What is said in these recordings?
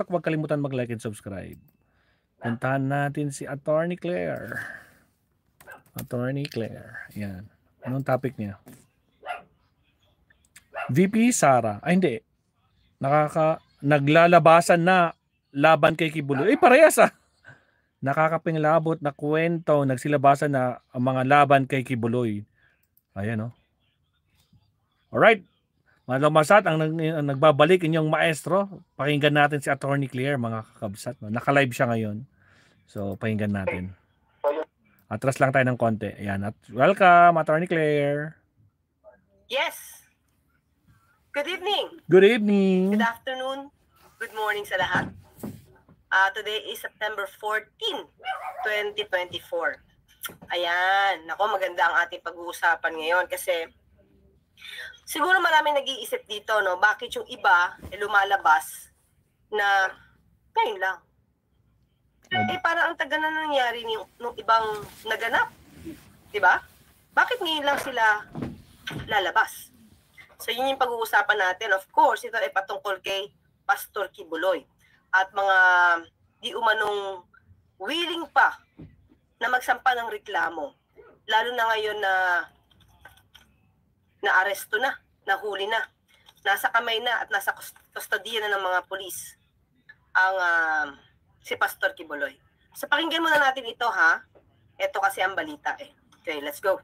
huwag kalimutan mag-like and subscribe. Puntahan natin si Attorney Claire. Attorney Claire. Yan. Anong topic niya? VP Sara. Ay, hindi. Naglalabasan na laban kay Kibuloy. Parehas ah. Nakakapinglabot na kwento, nagsilabasan na ang mga laban kay Kibuloy. Ayan oh. Alright. Mga lumasat, ang nagbabalik inyong maestro. Pakinggan natin si Attorney Claire, mga kakabsat. Naka-live siya ngayon. So, pakinggan natin. Atras lang tayo ng konti. Ayan. At welcome, Attorney Claire. Yes. Good evening. Good evening. Good afternoon. Good morning sa lahat. Today is September 14, 2024. Ayan. Nako, maganda ang ating pag-uusapan ngayon kasi siguro maraming nag-iisip dito, no? Bakit yung iba lumalabas na ngayon lang? Parang ang tagal na nangyari nung ibang naganap. Diba? Bakit ngayon lang sila lalabas? So yun yung pag-uusapan natin. Of course, ito ay patungkol kay Pastor Kibuloy at mga di umanong willing pa na magsampa ng reklamo. Lalo na ngayon na naaresto na, nahuli na, nasa kamay na at nasa kustodiya na ng mga pulis ang si Pastor Kibuloy. So pakinggan muna natin ito ha. Ito kasi ang balita eh. Okay, let's go.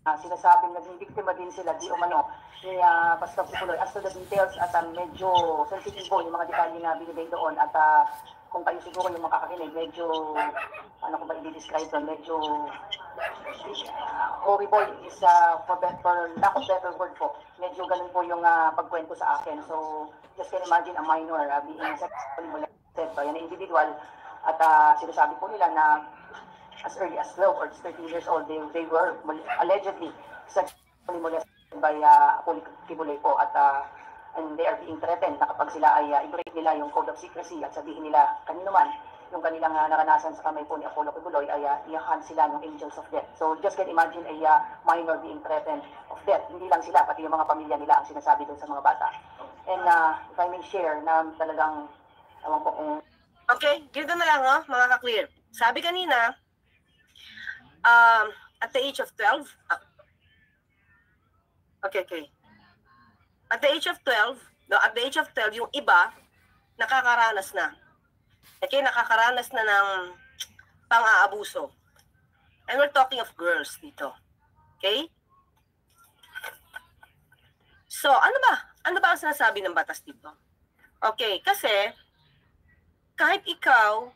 Sinasabing naging biktima din sila di umano ni Pastor Kibuloy. As to the details at medyo sensitive yung mga detalye na binigay doon at kung kayo siguro yung makakakinig, medyo ano ko ba i-describe doon, medyo horrible is for lack of better word po. Medyo ganun po yung pagkwento sa akin. So just can imagine a minor being sexually molested by an individual at sinasabi po nila na as early as 12 or 13 years old, they were allegedly sexually molested by Kibuloy po at and they are being threatened na kapag sila ay i-break nila yung code of secrecy at sabihin nila kanino man yung kanilang naranasan sa kamay po ni Apollo Kibuloy ay iyakan sila ng angels of death. So just can imagine a minor being threatened of death. Hindi lang sila, pati yung mga pamilya nila ang sinasabi doon sa mga bata. And if I may share na talagang ewan ko kung... Okay, ganito na lang mga ka-clear. Sabi kanina, at the age of 12, okay. At the age of 12, yung iba, nakakaranas na. Okay, nakakaranas na ng pang-aabuso. And we're talking of girls dito. Okay? So, ano ba? Ano ba ang sinasabi ng batas dito? Okay, kasi, kahit ikaw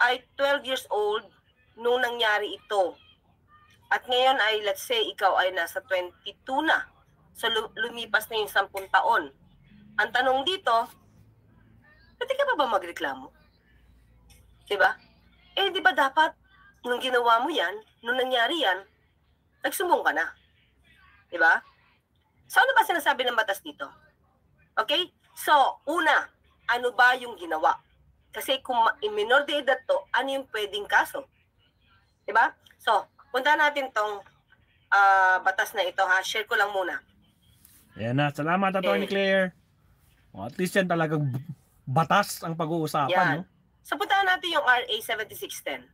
ay 12 years old nung nangyari ito, at ngayon ay, let's say, ikaw ay nasa 22 na, so lumipas na yung 10 taon. Ang tanong dito, pwede ka ba magreklamo? Diba? Diba dapat, nung ginawa mo yan, nung nangyari yan, nagsumbong ka na. Diba? So, ano ba sinasabi ng batas dito? Okay? So, una, ano ba yung ginawa? Kasi kung minor de edad to, ano yung pwedeng kaso? Diba? So, punta natin tong batas na ito ha. Share ko lang muna. Ayan na. Salamat, Attorney Claire. At least yan talagang batas ang pag-uusapan. Yan. No? So, puntahan natin yung RA 7610.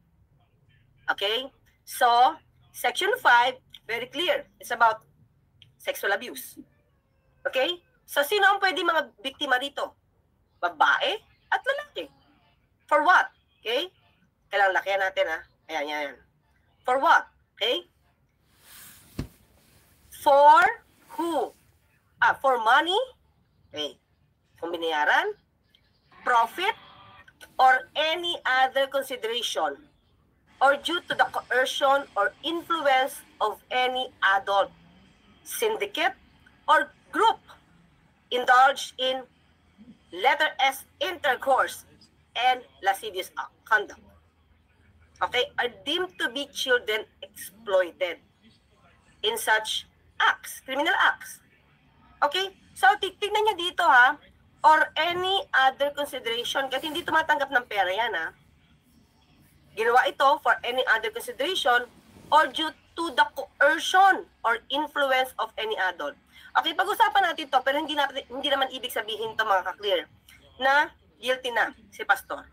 Okay? So, Section 5, very clear. It's about sexual abuse. Okay? So, sino ang pwede mga biktima rito? Babae at lalaki. For what? Okay? Kailangan lakihan natin ha. Ayan. For what? Okay? For who? For money? Okay. Kung binayaran? Profit? Or any other consideration? Or due to the coercion or influence of any adult, syndicate, or group indulged in letter S, intercourse, and lascivious conduct. Okay, are deemed to be children exploited in such acts, criminal acts. Okay, so tignan niyo dito ha, or any other consideration, kasi hindi tumatanggap ng pera yan ha. Ginawa ito for any other consideration or due to the coercion or influence of any adult. Okay, pag-usapan natin to, pero hindi naman ibig sabihin to mga ka-clear na guilty na si pastor.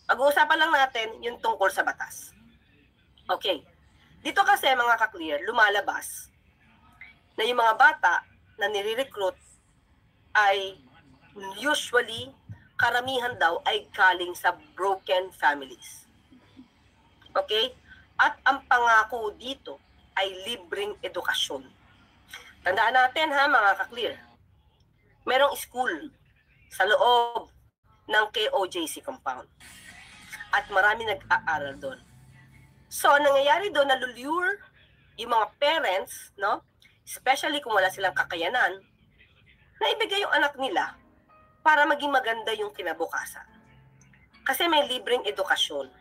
Pag-uusapan lang natin yung tungkol sa batas. Okay. Dito kasi mga ka-clear, lumalabas na yung mga bata na nire-recruit ay usually, karamihan daw ay galing sa broken families. Okay? At ang pangako dito ay libreng edukasyon. Tandaan natin ha mga ka-clear, merong school sa loob ng KOJC compound. At marami nag-aaral doon. So, nangyayari doon, nalulure yung mga parents, no? Especially kung wala silang kakayanan, na ibigay yung anak nila para maging maganda yung kinabukasan. Kasi may libreng edukasyon.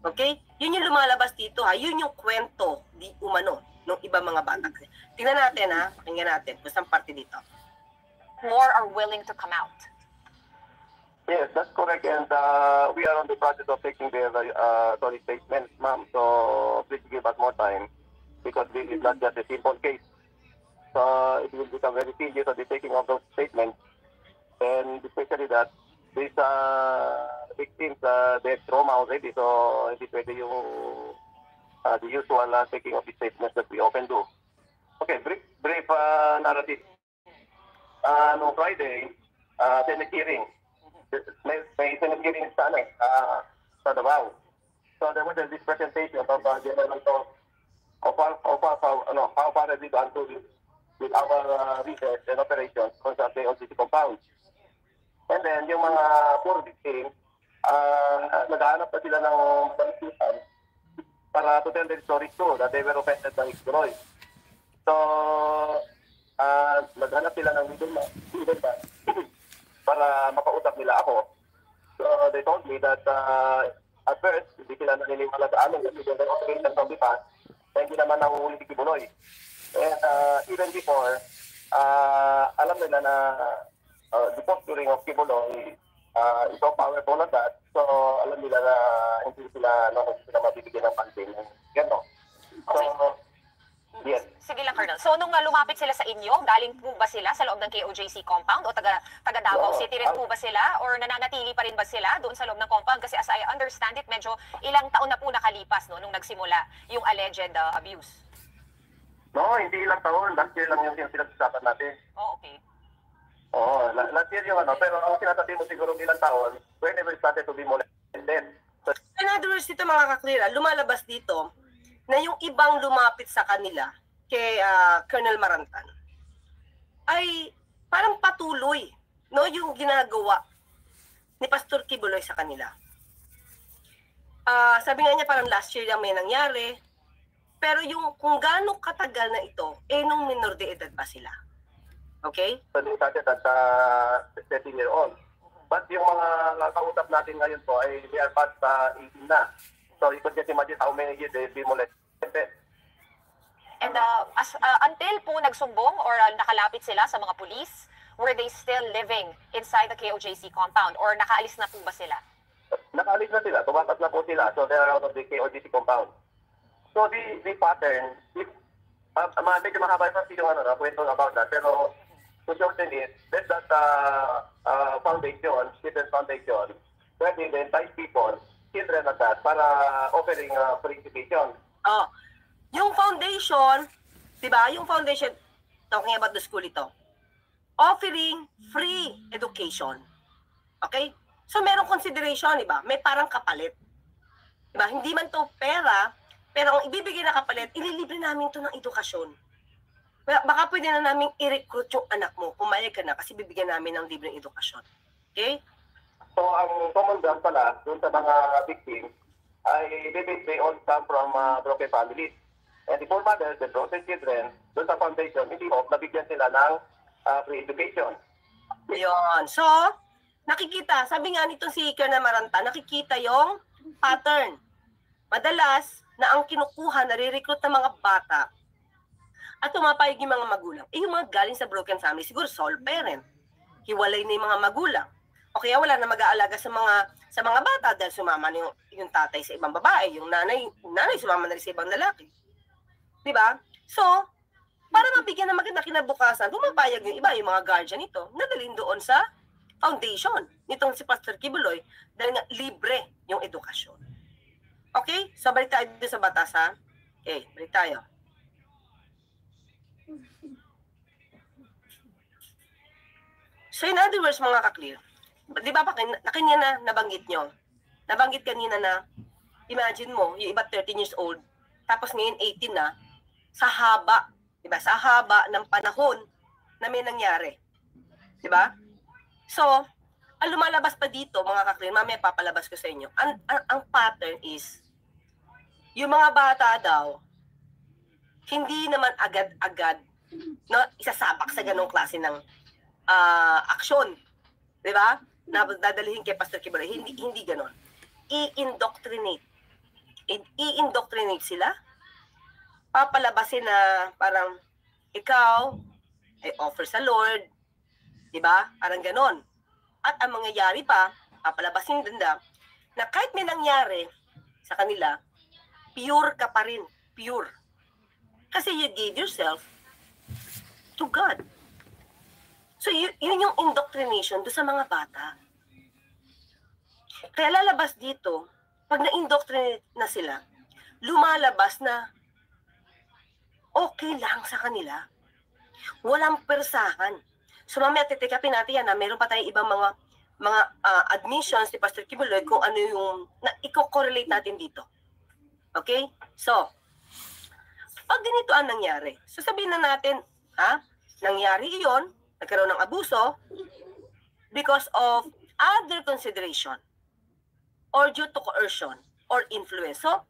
Okay? Yun yung lumalabas dito ha. Yun yung kwento di umano ng ibang mga bata. Tingnan natin ha. Pakinggan natin kung saan parte dito. More are willing to come out. Yes, that's correct. And we are on the process of taking their sorry statements, ma'am. So please give us more time because this is not just a simple case. So it will become very serious on the taking of those statements. And especially that these victims, they have trauma already. So hindi pwede yung the usual taking of the statements that we often do. Okay, brief narrative. No Friday, Senate hearing. May Senate hearing sa Davao. So there was this presentation of General Talk of how far have we gone with our research and operations on the OCC compound. And then yung mga poor victims, naghahanap na sila ng balitusan para to tell their stories too, that they were offended by Roy. So, naghanap sila ng middleman para makausap nila ako. So they told me that at first, hindi sila naniniwala sa amin kasi they were operating from the past na hindi naman nahuhuli si Kibuloy. And even before, alam nila na the posturing of Kibuloy is so powerful at that. So alam nila na hindi sila mabibigyan ng pansin. Gano'n. So, yes. Sige lang, Colonel. So, nung lumapit sila sa inyo, galing po ba sila sa loob ng KOJC compound? O taga Davao City rin po ba sila? Or nananatili pa rin ba sila doon sa loob ng compound? Kasi as I understand it, medyo ilang taon na po nakalipas no, nung nagsimula yung alleged abuse. No, hindi ilang taon. Last year lang yung pinag-usapan natin. Oh, okay. Oo, last year yung ano. Pero ang sinasabi mo siguro ilang taon, whenever it started to be molested. So, in other words, dito mga ka-clear, lumalabas dito na yung ibang lumapit sa kanila kay Colonel Marantan ay parang patuloy no yung ginagawa ni Pastor Kibuloy sa kanila. Sabi nga niya parang last year lang may nangyari, pero yung kung gaano katagal na ito nung minor de edad pa sila. Okay? So they started at 13-year-old. But yung mga kausap natin ngayon po ay they are past 18 na. So you could just imagine how many years they've been molested. And until po nagsumbong or nakalapit sila sa mga pulis, were they still living inside the KOJC compound or nakaalis na po ba sila? Nakaalis na sila, tumakas na po sila. So they are out of the KOJC compound. So the pattern, medyo mahaba yung kwento about that. Pero to shorten it, there's that foundation, student foundation, where they entice people, children at that, para offering free education. Oh, yung foundation, 'di ba? Yung foundation talking about the school ito. Offering free education. Okay? So merong consideration, 'di ba? May parang kapalit. 'Di ba? Hindi man 'to pera, pero ang ibibigay na kapalit, ililibre namin 'to ng edukasyon. Baka pwede na namin i-recruit yung anak mo, pumayag ka na kasi bibigyan namin ng libreng edukasyon. Okay? So ang common ground pala doon sa mga victims ay they all come from broken families. And the poor mothers, the broken children, doon sa foundation, hindi hope nabigyan sila ng free education. Yun. So, nakikita, sabi nga nitong si Colonel Maranta, nakikita yung pattern. Madalas, na ang kinukuha, nare-recruit ng mga bata at tumapayag yung mga magulang. Yung mga galing sa broken family, siguro sole parent. Hiwalay na yung mga magulang. O kaya wala na mag-aalaga sa mga bata dahil sumama na yung tatay sa ibang babae, yung nanay sumama na rin sa ibang lalaki. Diba? So, para mabigyan ng maganda kinabukasan, pumapayag yung iba, yung mga guardian nito, na dalhin doon sa foundation nitong si Pastor Kibuloy dahil nga libre yung edukasyon. Okay? So, balik tayo dito sa batas, ha? Okay, balik tayo. So, in other words, mga ka-clear, di ba kanina nabanggit nyo? Nabanggit kanina na, imagine mo, yung iba 13 years old, tapos ngayon 18 na, sa haba, di ba? Sa haba ng panahon na may nangyari. Di ba? So, ang lumalabas pa dito, mga ka-clear, mamaya papalabas ko sa inyo, ang pattern is, yung mga bata daw, hindi naman agad-agad na isasabak sa ganong klase ng aksyon. Di ba? Na dadalhin kay Pastor Kibuloy. Hindi ganon. I-indoctrinate. I-indoctrinate sila. Papalabasin na parang ikaw ay offer sa Lord. Di ba? Parang ganon. At ang mangyayari pa, papalabasin din na kahit may nangyari sa kanila, pure ka pa rin. Pure. Kasi you gave yourself to God. So, yun yung indoctrination do sa mga bata. Kaya lalabas dito, pag na-indoctrinate na sila, lumalabas na okay lang sa kanila. Walang persahan. So, mamaya titikapin natin yan na meron pa tayong ibang mga admissions ni Pastor Kibuloy kung ano yung i-correlate natin dito. Okay? So, pag ganito ang nangyari, so sabihin na natin, nangyari iyon, nagkaroon ng abuso because of other consideration or due to coercion or influence. So,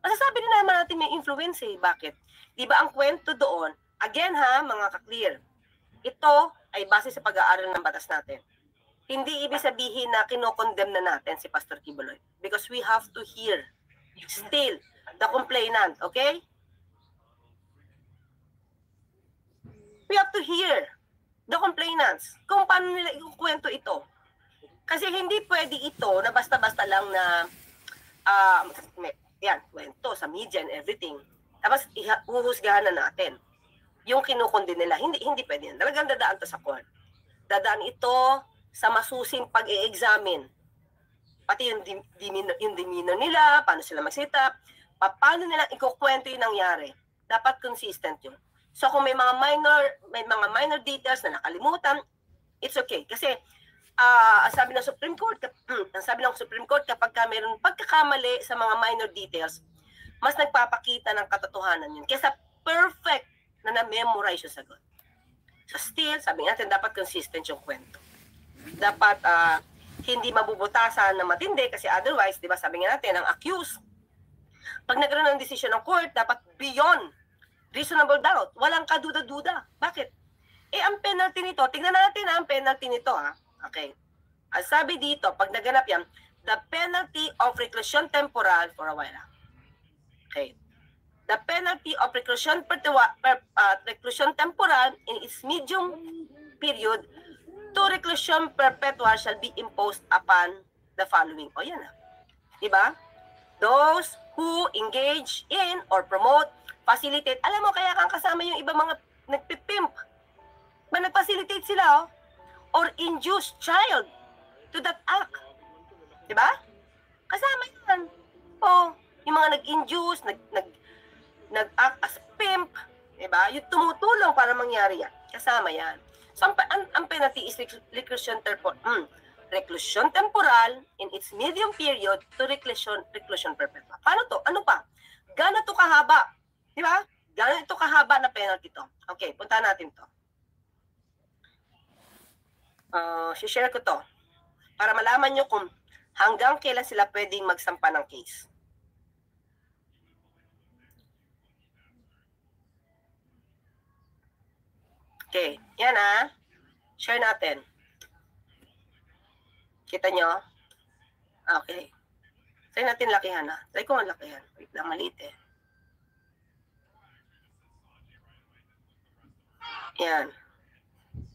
masasabi din naman natin may influence eh. Bakit? Di ba ang kwento doon, again mga ka-clear, ito ay base sa pag-aaral ng batas natin. Hindi ibig sabihin na kinokondemn na natin si Pastor Kibuloy because we have to hear still the complainant, okay? We have to hear the complainants kung paano nila ikukwento ito. Kasi hindi pwede ito na basta-basta lang na kwento sa media and everything. Tapos uhusgahan na natin yung kinukundin nila. Hindi pwede yan. Talagang dadaan to sa court. Dadaan ito sa masusing pag-i-examine. Pati yung demeanor nila, paano sila mag-sit-up, paano nila ikukwento yung nangyari. Dapat consistent yun. So kung may mga minor details na nakalimutan, it's okay. Kasi sabi ng Supreme Court, kapag mayroong pagkakamali sa mga minor details, mas nagpapakita ng katotohanan yun. Kesa perfect na na-memorize yung sagot. So still, sabi natin, dapat consistent yung kwento. Dapat hindi mabubutasan na matindi kasi otherwise, di ba sabi nga natin, ang accused, pag nagkaroon ng decision ng court, dapat beyond reasonable doubt. Walang kaduda-duda. Bakit? Ang penalty nito, tingnan natin ang penalty nito Okay. Ang sabi dito, pag naganap yan, the penalty of reclusion temporal for a while. Okay. The penalty of reclusion temporal in its medium period to reclusion perpetual shall be imposed upon the following. O yan Diba? Those who engage in or promote, facilitate. Alam mo, kaya kang kasama yung iba mga nagpipimp. Nagfacilitate sila, or induce child to that act. Diba? Kasama yan. Yung mga nag-induce, nag-act as pimp, diba? Yung tumutulong para mangyari yan. Kasama yan. So, ang penalty is reclusion temporal in its medium period to reclusion perpetual. Paano to? Ano pa? Gano'n to kahaba? Diba? Gano'n ito kahaba na penalty to. Okay, punta natin to. Share ko to para malaman nyo kung hanggang kailan sila pwedeng magsampa ng case. Okay, yan share natin. Kita nyo? Okay. Try natin lakihan Try ko nga lakihan. Wait lang, maliit Yan.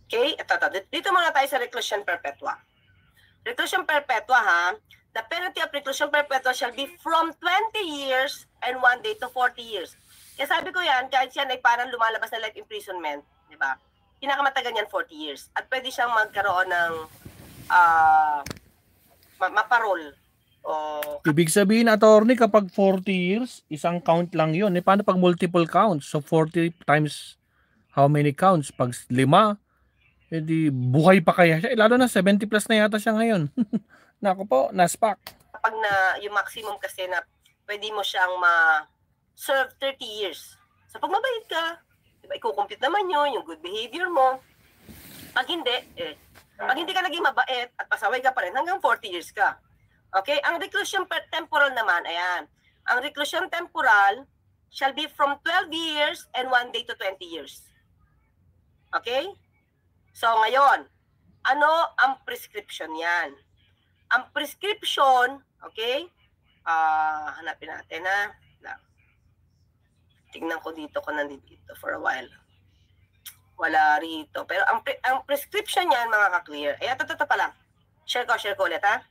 Okay, dito muna tayo sa reclusion perpetua. Reclusion perpetua the penalty of reclusion perpetua shall be from 20 years and 1 day to 40 years. Kaya sabi ko yan, kahit yan ay parang lumalabas na life imprisonment, di ba? Pinakamatagal yan 40 years. At pwede siyang magkaroon ng maparol. O, Ibig sabihin, attorney, kapag 40 years, isang count lang yun. Eh, paano pag multiple counts? So, 40 times how many counts? Pag 5, edi buhay pa kaya siya? Eh, lalo na 70 plus na yata siya ngayon. Naku po, naspak. kapag na yung maximum kasi na pwede mo siyang ma-serve 30 years. So pag mabait ka, diba, ikukumpute naman yun, yung good behavior mo. Pag hindi ka naging mabait at pasaway ka pa rin, hanggang 40 years ka. Okay? Ang reclusion temporal naman, ayan. Ang reclusion temporal shall be from 12 years and 1 day to 20 years. Okay? So ngayon, ano ang prescription yan? Ang prescription, okay? Hanapin natin na. Tingnan ko dito kung nandito for a while. Wala rito. Pero ang prescription niyan, mga ka-clear. Ay, ito pala. Share ko ulit, ha?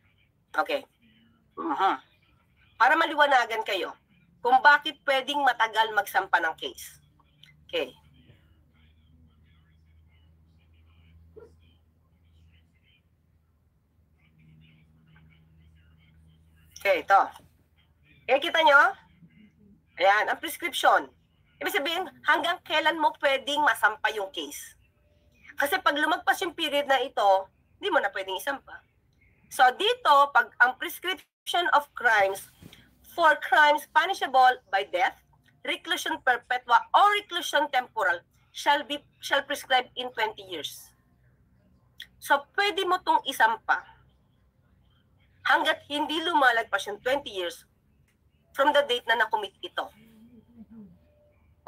Okay. Para maliwanagan kayo kung bakit pwedeng matagal magsampa ng case. Okay. Okay, ito. Kita nyo? Ayan, ang prescription. Ibig sabihin, hanggang kailan mo pwedeng masampa yung case. Kasi pag lumagpas yung period na ito, hindi mo na pwedeng isampa. So dito, pag ang prescription of crimes for crimes punishable by death, reclusion perpetua, or reclusion temporal shall prescribe in 20 years. So pwede mo tong isampa hanggat hindi lumalagpas yung 20 years from the date na nakumit ito.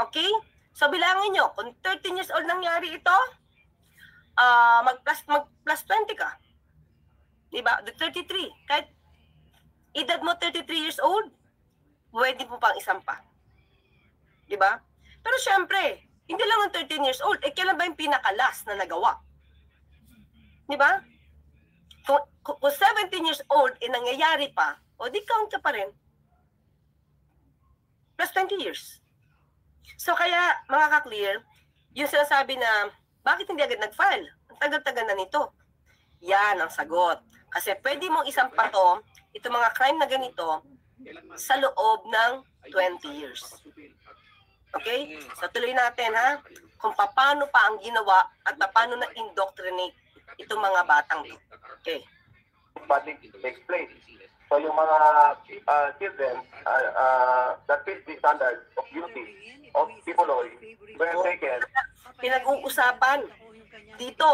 Okay? So bilangin nyo, kung 13 years old nangyari ito, mag-plus 20 ka. Diba? 33. Kahit edad mo 33 years old, pwede mo pang isampa. Diba? Pero syempre, hindi lang ang 13 years old, kailan ba yung pinaka-last na nagawa? Diba? Kung 17 years old, nangyayari pa, o di count ka pa rin. Plus 20 years. So kaya, mga ka-clear, yung sinasabi na, bakit hindi agad nag-file? Ang tagal-tagal na nito. Yan ang sagot. Kasi pwede mong isampa to, ito mga crime na ganito, sa loob ng 20 years. Okay? So tuloy natin, ha? Kung paano pa ang ginawa at paano na indoctrinate itong mga batang to. Okay. But it takes place. So yung mga children that fit the standard of beauty of Kibuloy were taken. Pinag-uusapan dito,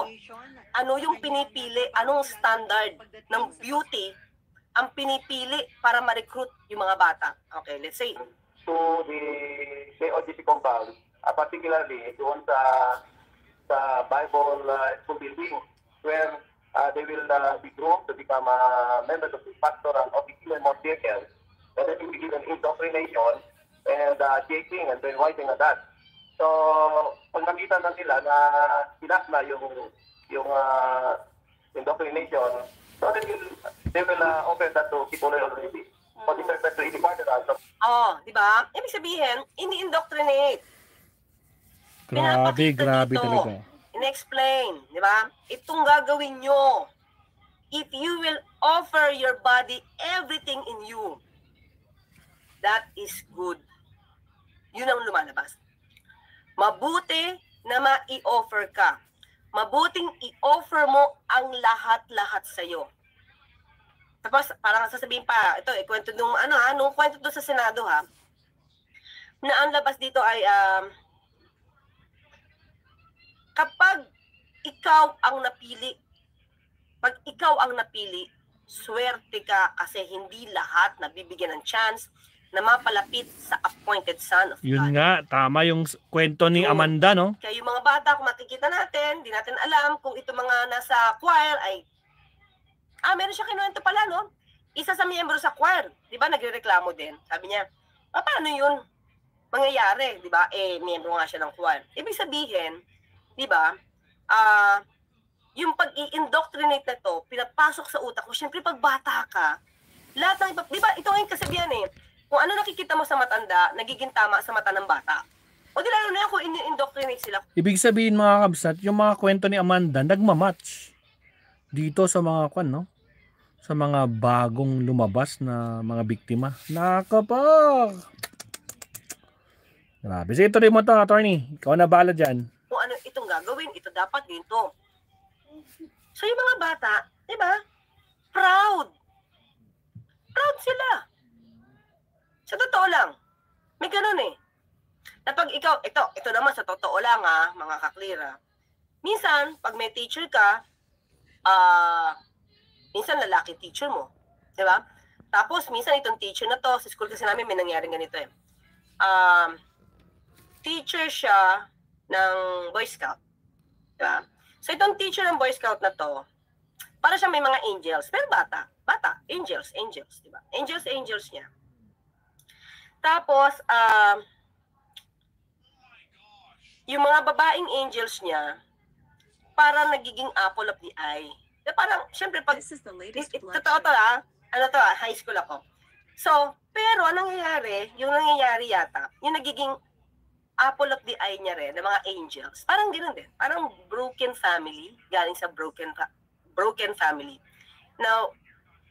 ano yung pinipili, anong standard ng beauty ang pinipili para ma-recruit yung mga bata. Okay, let's say. To the KOGC compound, particularly doon sa Bible school building where they will be groomed to become members of the pastoral of the Kibuloy Circle, and then will be given indoctrination and shaping and brainwashing and that. So, pag nakita na nila na sinas na yung indoctrination, so they will offer that to Kibuloy already. For the purpose to educate also. Oh, di ba? Ibig sabihin, ini-indoctrinate. Grabe talaga. In-explain, di ba? Itong gagawin nyo. If you will offer your body everything in you, that is good. Yun ang lumalabas. Mabuti na ma-i-offer ka. Mabuting i-offer mo ang lahat-lahat sa'yo. Tapos, parang sasabihin pa, ito, kwento nung, nung kwento doon sa Senado, ha, na ang labas dito ay, kapag ikaw ang napili, pag ikaw ang napili, swerte ka kasi hindi lahat nabibigyan ng chance na mapalapit sa appointed son of God. Yun nga, tama yung kwento ni Amanda, no? Kaya yung mga bata, kung makikita natin, di natin alam kung ito mga nasa choir ay, meron siya kinuwento pala, no? Isa sa miyembro sa choir, di ba, nagrereklamo din. Sabi niya, paano yun mangyayari, di ba? Miyembro nga siya ng choir. Ibig sabihin, di ba, yung pag-i-indoctrinate na to, pinapasok sa utak mo, syempre pag bata ka, lahat ng, di ba, ito ngayon kasabihan kung ano nakikita mo sa matanda, nagiging tama sa mata ng bata. O di lalo na yan kung in-indoctrinate sila. Ibig sabihin, mga kabsat, yung mga kwento ni Amanda, nagmamatch. dito sa mga no? Sa mga bagong lumabas na mga biktima. Nakapak! Grabe. Sige, tuloy mo to, attorney. Ikaw na bahala dyan. Kung ano itong gagawin, ito dapat ganito. So yung mga bata, di ba? Proud. Proud sila. Sa totoo lang. May ganun eh. Na pag ikaw, ito naman sa totoo lang mga kaklira. Minsan, pag may teacher ka, minsan lalaki teacher mo. Di ba? Tapos, minsan itong teacher na to, sa school kasi namin may nangyaring ganito eh. Teacher siya ng Boy Scout. Di ba? So, itong teacher ng Boy Scout na to, para siya may mga angels. Pero bata. Angels. Di ba? Angels niya. Tapos, yung mga babaeng angels niya, parang nagiging apple of the eye. Parang, syempre, pag, totoo to high school ako. So, pero, yung nangyayari yata, yung nagiging apple of the eye niya rin, ng mga angels, parang ganoon din. Parang broken family, galing sa broken family. Now,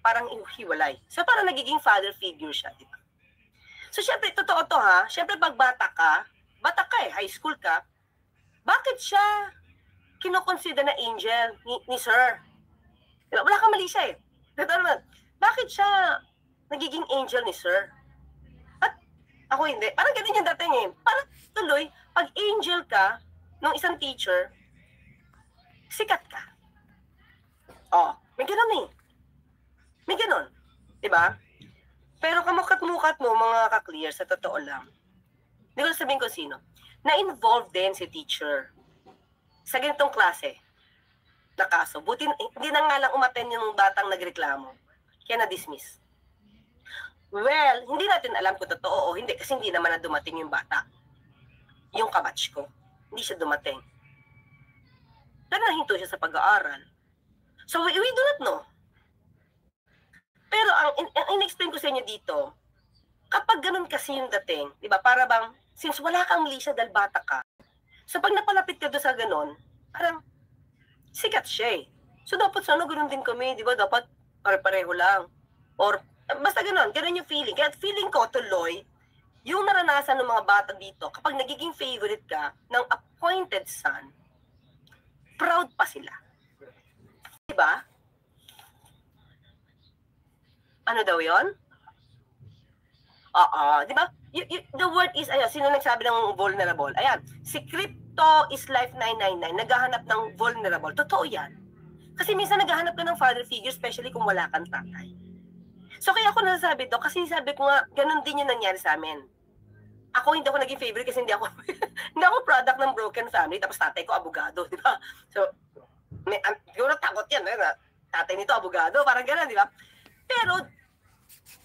parang hiwalay. So, parang nagiging father figure siya, di ba? So, syempre, totoo to syempre, pag bata ka high school ka, bakit siya kinoconsider na angel ni sir? Diba? Wala kang mali siya eh. Bakit siya nagiging angel ni sir? At ako hindi. Parang ganun yung dating eh. Parang tuloy, pag angel ka ng isang teacher, sikat ka. May ganun eh. May ganun. Diba? Pero kamukat-mukat mo, mga ka-clear, sa totoo lang. Hindi ko sabihin ko sino. Na-involve din si teacher sa ganitong klase na kaso. Buti, hindi na nga lang umaten yung batang nagreklamo. Kaya na-dismiss. Well, hindi natin alam kung totoo o hindi kasi hindi naman na dumating yung bata. Yung kabatch ko. Hindi siya dumating. Pero nahinto siya sa pag-aaral. So, we do not know. Pero ang in-explain ko sa inyo dito, kapag ganun kasi yung dating, di ba, para bang, since wala kang lisya dahil bata ka, so pag napalapit ka doon sa ganun, parang, sikat siya eh. So dapat sana ganun din kami, di ba, dapat pare-pareho lang. Or, basta ganun yung feeling. Kaya feeling ko tuloy, yung naranasan ng mga bata dito, kapag nagiging favorite ka ng appointed son, proud pa sila. Di ba? Ano daw yon? Di ba? The word is, sino nagsabi ng vulnerable? Ayan, si Crypto is Life 999, naghahanap ng vulnerable. Totoo yan. Kasi minsan naghahanap ka ng father figure, especially kung wala kang tatay. So kaya ako nasasabi to, kasi sabi ko nga, ganun din yung nangyari sa amin. Ako hindi ako naging favorite kasi hindi ako product ng broken family, tapos tatay ko abogado, di ba? So, siguro takot yan, tatay nito abogado, parang gano'n, di ba? Pero,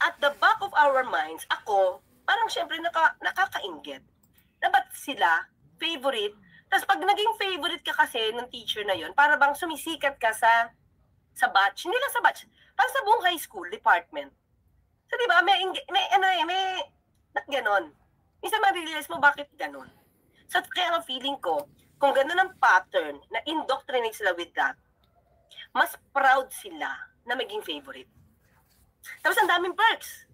at the back of our minds, ako, parang syempre nakakainggit. Na ba't sila, favorite, tapos pag naging favorite ka kasi ng teacher na yon, para bang sumisikat ka sa batch, hindi lang sa batch, para sa buong high school department. So, di ba, may ganon. Minsan ma-realize mo bakit ganon. So, kaya ang feeling ko, kung ganon ang pattern, na indoctrinate sila with that, mas proud sila na maging favorite. Tapos ang daming perks.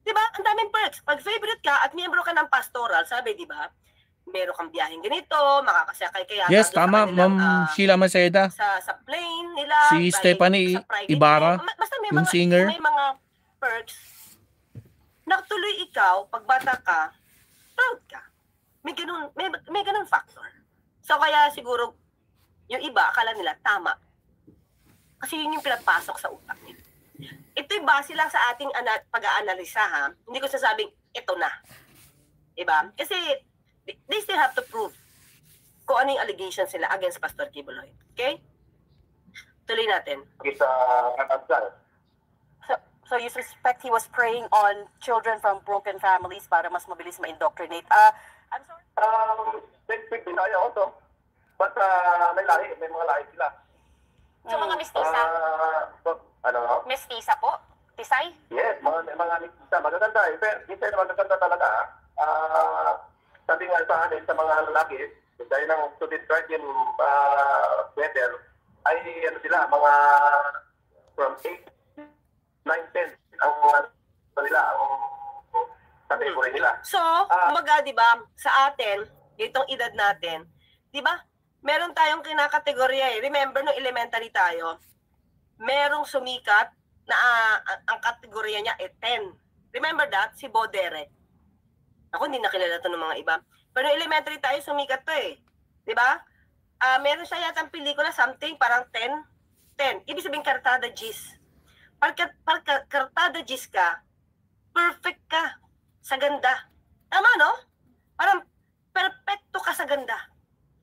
Di ba? Ang daming perks. Pag favorite ka at miyembro ka ng pastoral, sabi, di ba? Meron kang biyaheng ganito, makakasakay kaya. Yes, tama, Ma'am Sheila Maceda. Sa plane nila. Si Stephanie Ibarra, basta may yung singer. May mga perks. Nakatuloy ikaw, pag bata ka, proud ka. May ganun factor. So kaya siguro, yung iba, akala nila, tama. Kasi yun yung pinapasok sa utak nila. Ito'y base lang sa ating pag-aanalisa, ha? Hindi ko sasabing, ito na. Diba? Kasi, they still have to prove kung ano yung allegations sila against Pastor Kibuloy. Okay? Tuloy natin. It's So you suspect he was preying on children from broken families para mas mabilis ma-indoctrinate. I'm sorry? They speak Bisaya also. But may mga lahi sila. So mga mestiza? Ano? Mestiza po? Tisay? Yes, mga mestiza. Magaganda eh. Pero hindi na magaganda talaga. Sabi nga sa akin, sa mga lalaki, dahil ng to describe him better, I ay ano sila, mga from 8, 9, 10 ang nila, ang category nila. So, kumaga, di ba, sa atin, itong edad natin, di ba, meron tayong kinakategorya eh. Remember, nung elementary tayo, merong sumikat na ang kategorya niya ay 10. Remember that? Si Bo Derek. Ako, hindi nakilala to ng mga iba. Pero nung elementary tayo, sumikat to eh. Di ba? Meron siya yatang pelikula, something, parang 10. Ibig sabihin, kartada G's. Pag kartada G's ka, perfect ka sa ganda. Tama, no? Parang perfecto ka sa ganda.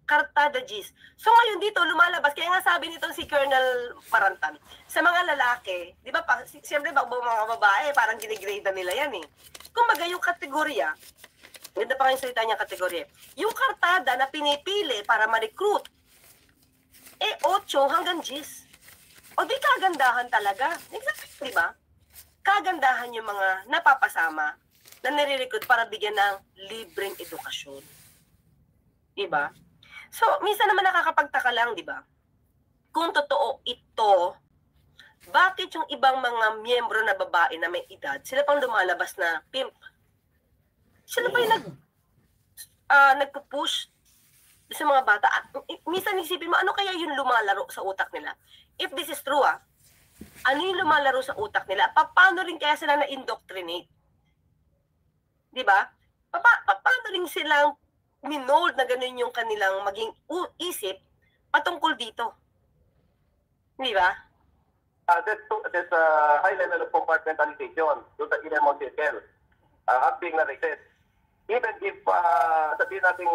Kartada G's. So ngayon dito, lumalabas, kaya nga sabi nitong si Colonel Parantan, sa mga lalaki, di ba, siyempre mga babae, parang ginigrade na nila yan eh. Kumbaga yung kategorya, ganda pa kayong salita niya kategorya, yung kartada na pinipili para ma-recruit, 8 hanggang G's. O di kagandahan talaga. Exactly, di ba? Kagandahan yung mga napapasama na nire-recruit para bigyan ng libreng edukasyon. Di ba? So, minsan naman nakakapagtaka lang, di ba? Kung totoo ito, bakit yung ibang mga miyembro na babae na may edad, sila pang lumalabas na pimp? Sila pa yung nagpo-push sa mga bata. Minsan isipin mo, ano kaya yung lumalaro sa utak nila? If this is true, ano yung lumalaro sa utak nila? Paano rin kaya sila na-indoctrinate? Di ba? Paano rin silang minold na ganun yung kanilang maging isip patungkol dito? Di ba? There's a high level of compartmentalization to the innermost circle as being narrated. Even if sabihin natin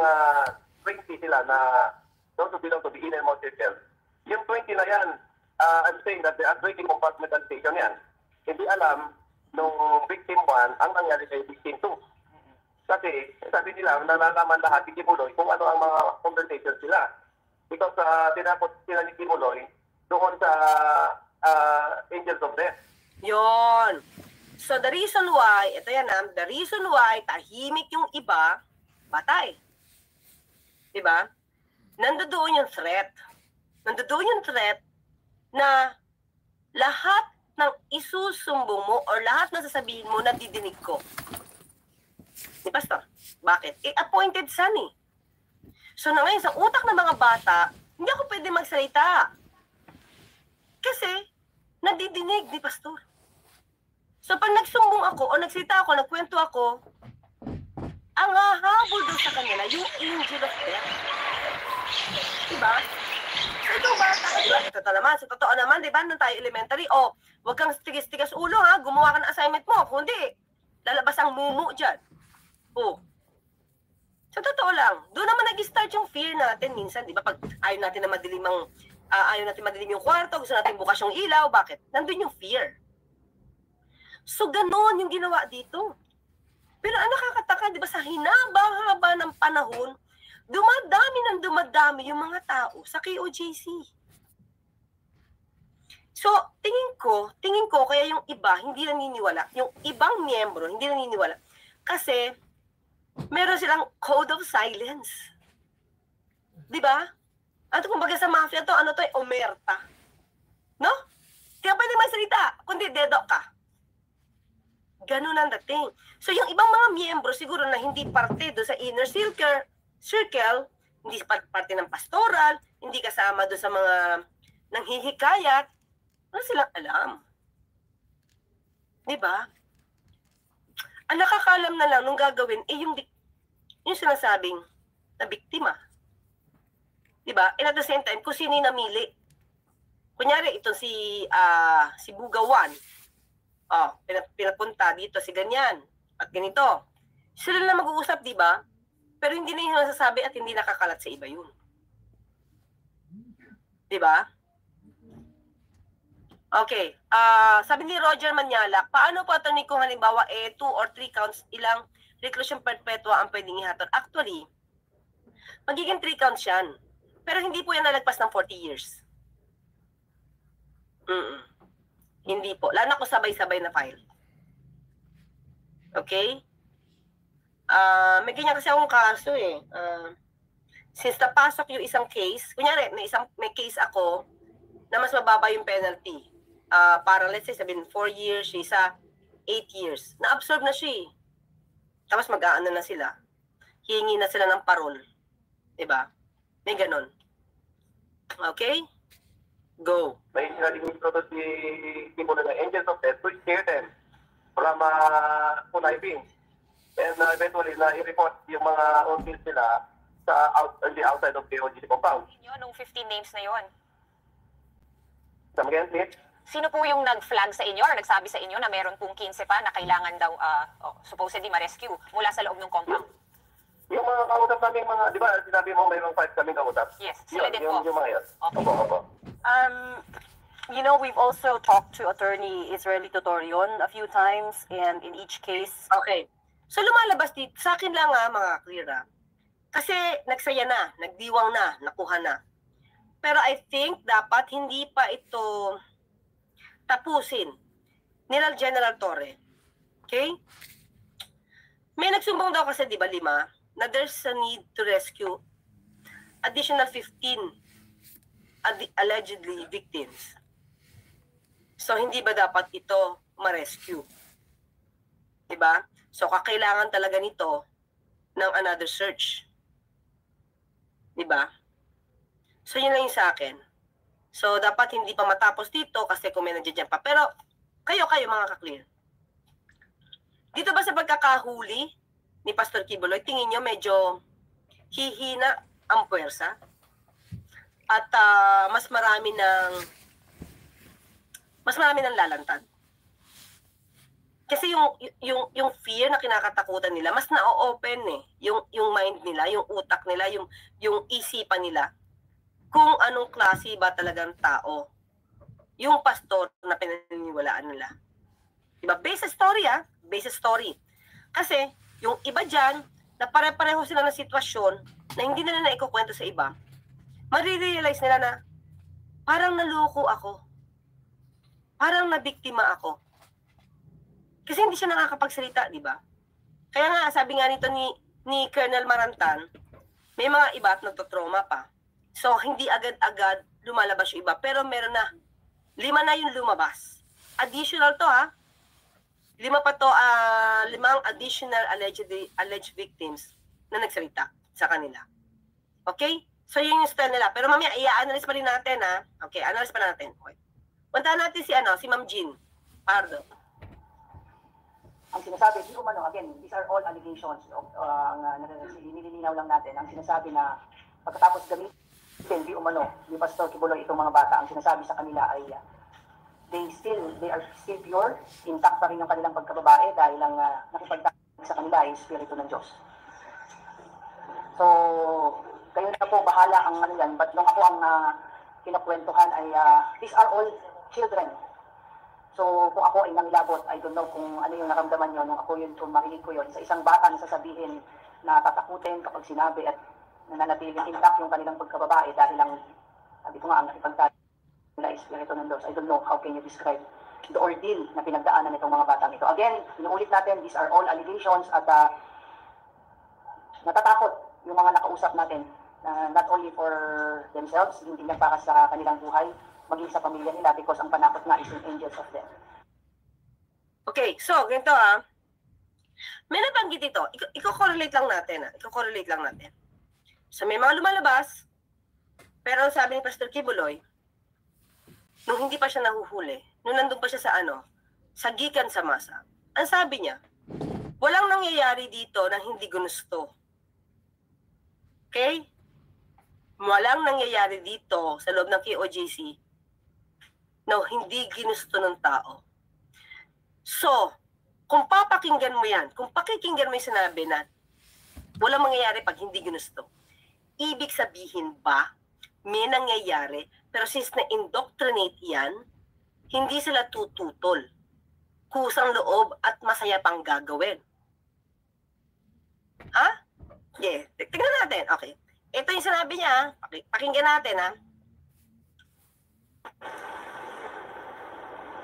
20 sila na those who belong to the innermost circle, yung 20 na yan, I'm saying that they are breaking compartmentalization yan. Hindi alam nung victim 1 ang nangyari kay victim 2. Kasi sabi nila, nalalaman lahat ni Kibuloy kung ano ang mga conversations sila. Because tinapos sila ni Kibuloy doon sa Angels of Death. Yon. So the reason why, ito yan the reason why tahimik yung iba, patay. Diba? Nandoon yung threat. Nandoon yung threat na lahat ng isusumbong mo or lahat ng sasabihin mo nadidinig ko. Ni Pastor, bakit? Appointed son eh. So na ngayon, sa utak ng mga bata, hindi ako pwede magsalita. Kasi, nadidinig ni Pastor. So pag nagsumbong ako o nagsalita ako, nagkwento ako, ang hahabol doon sa kanila, yung angel of death. Diba? So ito bata, ito naman, sa totoo naman, diba, nung tayo elementary, huwag kang tigas-tigas ulo ha, gumawa ka ng assignment mo, kundi, lalabas ang mumu dyan. Sa totoo lang, doon naman nag-start yung fear natin minsan, di ba? Pag ayaw natin na madilim yung kwarto, gusto natin bukas yung ilaw, bakit? Nandun yung fear. So, ganoon yung ginawa dito. Pero ang nakakataka, di ba, sa hinaba-haba ng panahon, dumadami yung mga tao sa KOJC. So, tingin ko, kaya yung iba hindi naniniwala, yung ibang miyembro hindi naniniwala, kasi meron silang code of silence. Di ba? Ano kumbaga sa mafia to, omerta. No? Kaya pwede magsalita, kundi dedo ka. Ganun ang dating. So yung ibang mga miyembro siguro na hindi parte do sa inner circle, hindi parte ng pastoral, hindi kasama do sa mga nanghihikayat, wala silang alam. Di ba? Ang nakakaalam na lang nung gagawin yung sinasabing na biktima. Diba? And at the same time, kung sino yung namili. Kunyari, ito si Bugawan. Pinapunta dito si ganyan. At ganito. Sila na mag-uusap, diba? Pero hindi na yung nasasabi at hindi nakakalat sa iba yun. Diba? Okay. Sabi ni Roger Manyalak, paano po ito kung halimbawa 2 or 3 counts, ilang reclusion perpetua ang pwedeng ihatod? Actually, magiging 3 counts yan. Pero hindi po yan nalagpas ng 40 years. Hindi po. Lalo na kung sabay-sabay na file. Okay? May ganyan kasi akong kaso eh. Since napasok yung isang case, kunyari, may case ako, na mas mababa yung penalty. Para let's say, sabihin 4 years, siya isa 8 years. Na-absorb na siya eh. Tapos mag-aano na sila. Hihingi na sila ng parol. Diba? May ganon. Okay? Go. May sinaling ito si Kibuloy na Angels of Death to scare them from conniving. And eventually, na-report yung mga on-field nila on the outside of the OGC compound. Inyo, nung 15 names na yon. Come again, please? Sino po yung nag-flag sa inyo or nagsabi sa inyo na meron pong 15 pa na kailangan daw supposedly ma-rescue mula sa loob ng compound? Yung mga kausap namin, di ba, sinabi mo mayroong 5 kaming kausap? Yes, sila din po. Yung mga yan. Okay. Opo. You know, we've also talked to Attorney Israeli Totorion a few times, and in each case, Okay. So lumalabas dito, sa akin lang mga clear Kasi nagsaya na, nagdiwang na, nakuha na. Pero I think dapat hindi pa ito tapusin ni General Torre. Okay? May nagsumbong daw kasi, di ba, 5, na there's a need to rescue additional 15 allegedly victims. So, hindi ba dapat ito ma-rescue? Diba? So, kakailangan talaga nito ng another search. Diba? So, yun lang yung sa akin. So, dapat hindi pa matapos dito kasi kung may nandiyan pa. Pero, kayo mga ka-clear. Dito ba sa pagkakahuli ni Pastor Kibuloy, tingin nyo medyo hihina ang puwersa? At mas marami ng lalantad. Kasi yung fear na kinakatakutan nila, mas na-open yung mind nila, yung utak nila, yung isipan nila kung anong klase ba talagang tao yung pastor na pinaniniwalaan nila. Diba? Based sa story based sa story. Kasi yung iba dyan, na pare-pareho sila ng sitwasyon na hindi nila naikukwento sa iba, marirealize nila na parang naloko ako. Parang nabiktima ako. Kasi hindi siya nakakapagsalita, di ba? Kaya nga, sabi nga nito ni Colonel Marantan, may mga iba at nagtotrauma pa. So, hindi agad-agad lumalabas yung iba. Pero meron na. 5 na yung lumabas. Additional to 5 pa to, 5 additional alleged victims na nagsalita sa kanila. Okay? So, yun yung style nila. Pero mamaya, i-analyze pa rin natin, Okay, analyze pa natin. Okay. Puntahan natin si Ma'am Jean Pardo. Ang sinasabi, di umano, again, these are all allegations. Nililinaw lang natin. Ang sinasabi na pagkatapos gamitin, di umano, ni Pastor Kibuloy, itong mga bata, ang sinasabi sa kanila ay they are still pure, intact pa rin yung kanilang pagkababae dahil ang nakipagtapos sa kanila ay Espiritu ng Diyos. So, kayo na po bahala ang ano yan, but nung ako ang kinakwentuhan ay these are all children. So, kung ako ay nangilabot, I don't know kung ano yung naramdaman nyo nung ako yun, kung marinig ko yun. Sa isang bata na sasabihin na tatakutin kapag sinabi at nananatiling intact yung kanilang pagkababae dahil lang, sabi ko nga, ang nakipagtapos nila Espiritu ng Diyos. I don't know how can you describe the ordeal na pinagdaanan nitong mga batang ito. Again, inuulit natin, these are all allegations at natatakot yung mga nakausap natin, not only for themselves, hindi lang para sa kanilang buhay, maging sa pamilya nila because ang panakot nga is yung angels of death. Okay, so ganito may nabanggit ito. Iko-correlate lang natin Iko-correlate lang natin. So may mga lumalabas, pero sabi ni Pastor Kibuloy, nung hindi pa siya nahuhuli, nung nandun pa siya sa gikan sa masa, ang sabi niya, walang nangyayari dito na hindi gusto. Okay? Walang nangyayari dito sa loob ng KOJC na hindi ginusto ng tao. So, kung papakinggan mo yan, kung pakikinggan mo yung sinabi na walang mangyayari pag hindi ginusto, ibig sabihin ba may nangyayari, pero since na-indoctrinate yan, hindi sila tututol. Kusang loob at masaya pang gagawin. Yeah, tignan natin. Okay. Ito yung sinabi niya. Pakinggan natin,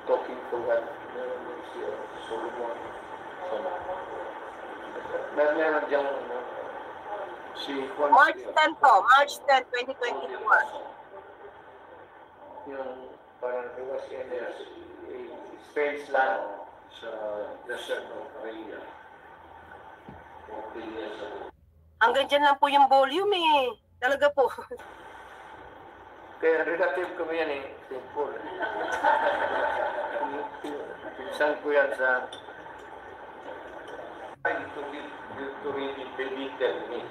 Talking to that, si Solomon. Meron diyang si Juan. March 10 po. March 10, 2024. yung parang he was in a strange land sa desert of Arabia. 40 years ago. Hanggang dyan lang po yung volume eh. Talaga po. Kaya relative kami yan eh, simple. Pinsan ko yan sa... I need to really belittle me.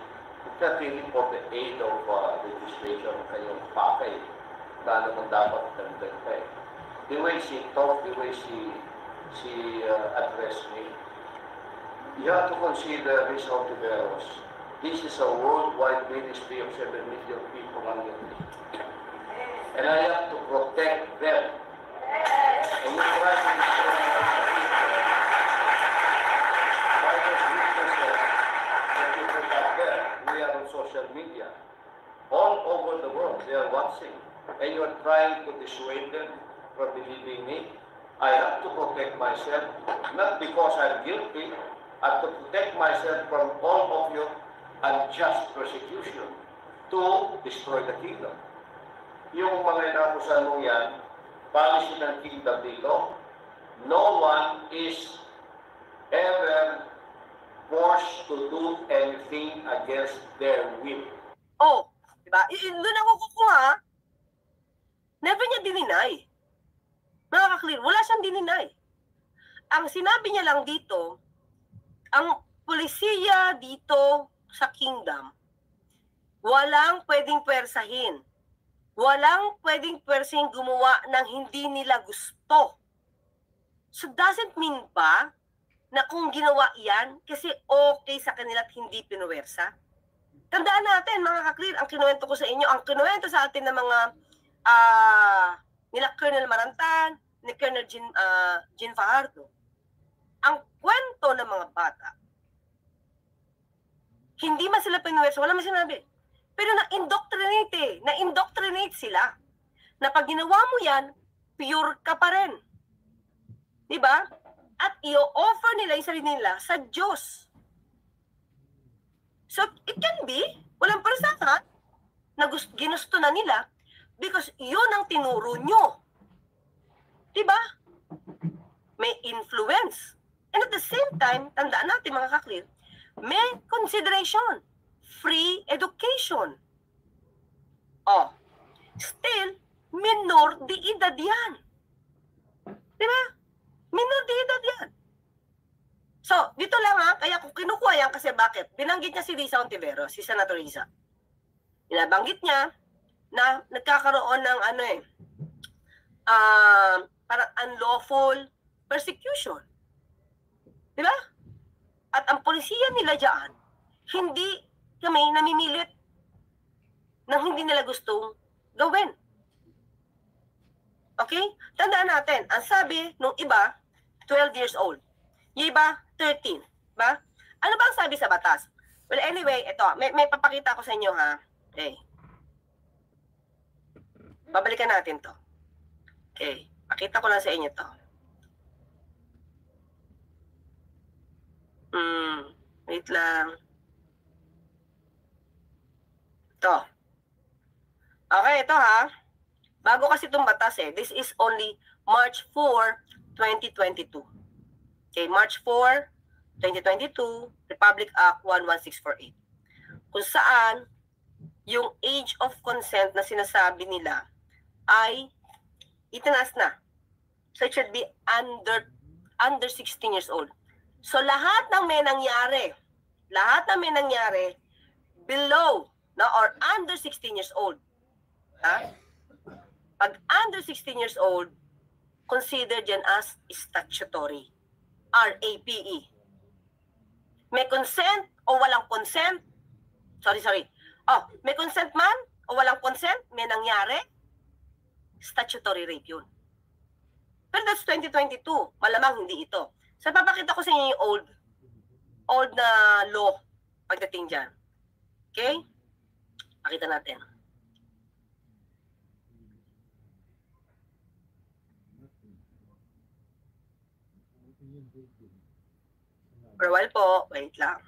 It's not really for the aid of legislation kayong pakay. Paano mo dapat tanda ka eh. The way she talked, the way she addressed me, you have to consider this Ontiveros. This is a worldwide ministry of 7 million people under me. And I have to protect them. And you try to destroy private businesses that people out there. We are on social media. All over the world, they are watching. And you are trying to dissuade them from believing me. I have to protect myself, not because I'm guilty. I have to protect myself from all of your unjust persecution to destroy the kingdom. Yung mga inakusan mo yan, policy ng kingdom dito, no one is ever forced to do anything against their will. Oh, diba? Doon ako kukuha. Never niya dininay. Nakaka-clear. Wala siyang dininay. Ang sinabi niya lang dito, ang polisiya dito sa kingdom, walang pwedeng pwersahin. Walang pwedeng pwersahin gumawa ng hindi nila gusto. So doesn't mean ba na kung ginawa yan, kasi okay sa kanila at hindi pinuwersa? Tandaan natin, mga ka-clear, ang kinuwento ko sa inyo, ang kinuwento sa atin ng mga nila Colonel Marantan, ni Colonel Jean Fajardo, ang kwento ng mga bata, hindi man sila pinuwersa, wala man sinabi. Pero na-indoctrinate sila. Na pag ginawa mo yan, pure ka pa rin. Diba? At i-offer nila yung sarili nila sa Diyos. So, it can be, walang persahan, na ginusto na nila because yun ang tinuro nyo. Diba? May influence. And at the same time, tandaan natin mga ka-clear, may consideration. Free education. Oh, still, minor de edad yan. Diba? Minor de edad yan. So, dito lang ha, kaya kung kinukuha yan, kasi bakit? Binanggit niya si Risa Ontiveros, si Senator Risa. Binabanggit niya na nagkakaroon ng parang unlawful persecution. Diba? At ang polisiya nila dyan, hindi kami namimilit ng hindi nila gustong gawin. Okay? Tandaan natin, ang sabi nung iba, 12 years old. Yung iba, 13. Ba? Ano ba ang sabi sa batas? Well, anyway, ito, may papakita ko sa inyo ha. Okay. Babalikan natin to. Okay. Pakita ko lang sa inyo to. Wait lang. Ito. Okay, ito ha. Bago kasi itong batas eh. This is only March 4, 2022. Okay, March 4, 2022, Republic Act 11648. Kung saan, yung age of consent na sinasabi nila ay itinaas na. So it should be under 16 years old. So lahat ng may nangyari, below na or under 16 years old. Ha? Pag under 16 years old, considered yan as statutory. RAPE. May consent o walang consent? Sorry. Oh, may consent man o walang consent? May nangyari? Statutory rape yun. Pero that's 2022. Malamang hindi ito. So, papakita ko sa inyo yung old na law pagdating dyan. Okay? Pakita natin. For a while po, wait lang.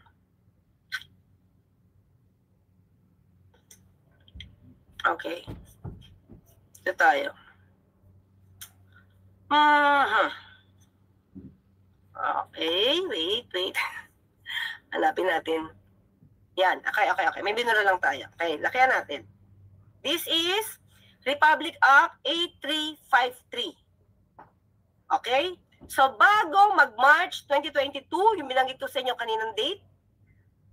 Okay. Ito tayo. Okay, wait. Hanapin natin. Yan, okay. May binura lang tayo. Okay, lakihan natin. This is Republic Act 8353. Okay? So, bago mag-March 2022, yung binanggit ko sa inyo kaninang date,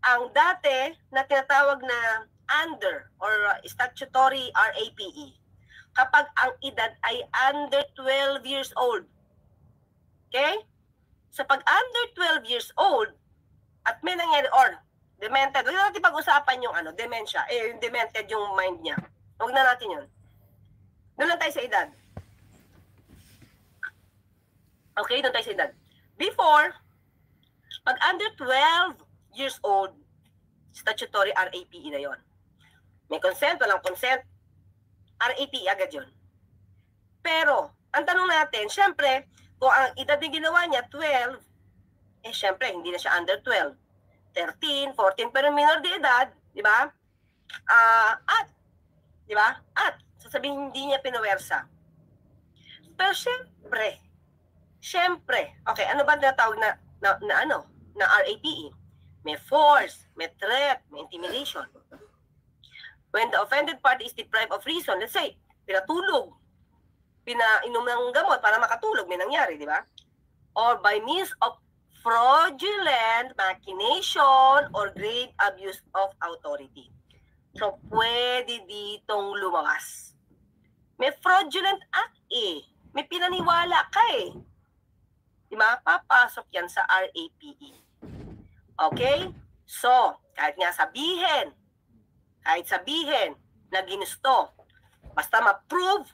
ang dati na tinatawag na under or statutory RAPE, kapag ang edad ay under 12 years old. Okay? So, pag under 12 years old, at may nangyari, or demented, huwag na natin pag-usapan yung dementia, yung demented yung mind niya. Huwag na natin yun. Doon lang tayo sa edad. Okay, doon tayo sa edad. Before, pag under 12 years old, statutory RAPE na yon. May consent, walang consent, RAPE agad yon. Pero, ang tanong natin, syempre, kung ang edad na ginawa niya, 12, syempre, hindi na siya under 12. 13, 14, pero minor de edad, di ba? Di ba? At, sasabihin hindi niya pinawersa. Pero syempre, okay, ano ba natawag na RAPE? May force, may threat, may intimidation. When the offended party is deprived of reason, let's say, pinatulog, pinainom ng gamot para makatulog, may nangyari, di ba? Or by means of fraudulent machination or grave abuse of authority. So, pwede ditong lumawas. May fraudulent act may pinaniwala ka Di ba? Papasok yan sa RAPE. Okay? So, kahit sabihin na ginusto, basta ma-prove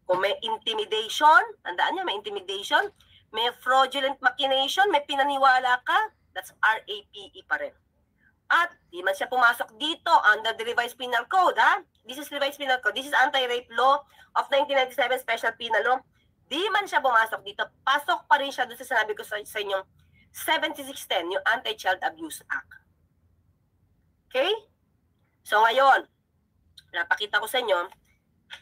kung may intimidation, tandaan niya, may intimidation, may fraudulent machination, may pinaniwala ka, that's RAPE pa rin. At di man siya pumasok dito under the Revised Penal Code, ha? This is Revised Penal Code. This is Anti-Rape Law of 1997 Special Penal Law. Di man siya pumasok dito, pasok pa rin siya doon sa sinabi ko sa inyong 7610, yung Anti-Child Abuse Act. Okay? So ngayon, napakita ko sa inyo,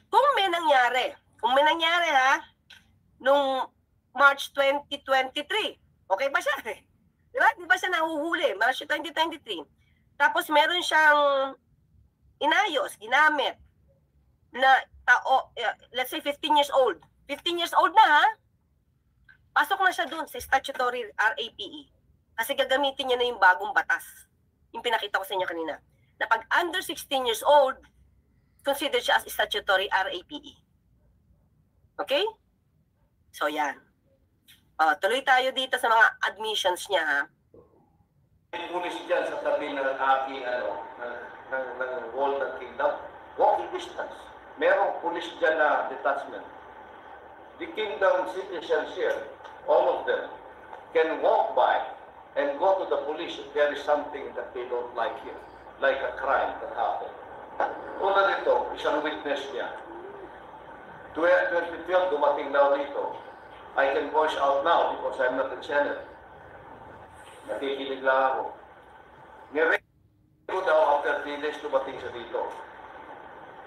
kung may nangyari ha, nung March 2023, okay pa siya Diba? Di ba siya nahuhuli? March 2023. Tapos meron siyang inayos, ginamit na tao, let's say 15 years old. 15 years old na ha? Pasok na siya dun sa statutory RAPE. Kasi gagamitin niya na yung bagong batas. Yung pinakita ko sa inyo kanina. Na pag under 16 years old, consider siya as statutory RAPE. Okay? So yan. Tuloy tayo dito sa mga admissions niya ha. May pulis dyan sa tabi ng aking ng wall ng kingdom. Walking distance. Merong pulis dyan na detachment. The kingdom citizens here, all of them, can walk by and go to the police if there is something that they don't like here. Like a crime that happened. Una dito, isang witness niya. 2012, dumating daw dito. I can voice out now because I'm not a Senate. Nakikinig lang ako. Nire ko daw after 3 days dumating siya dito.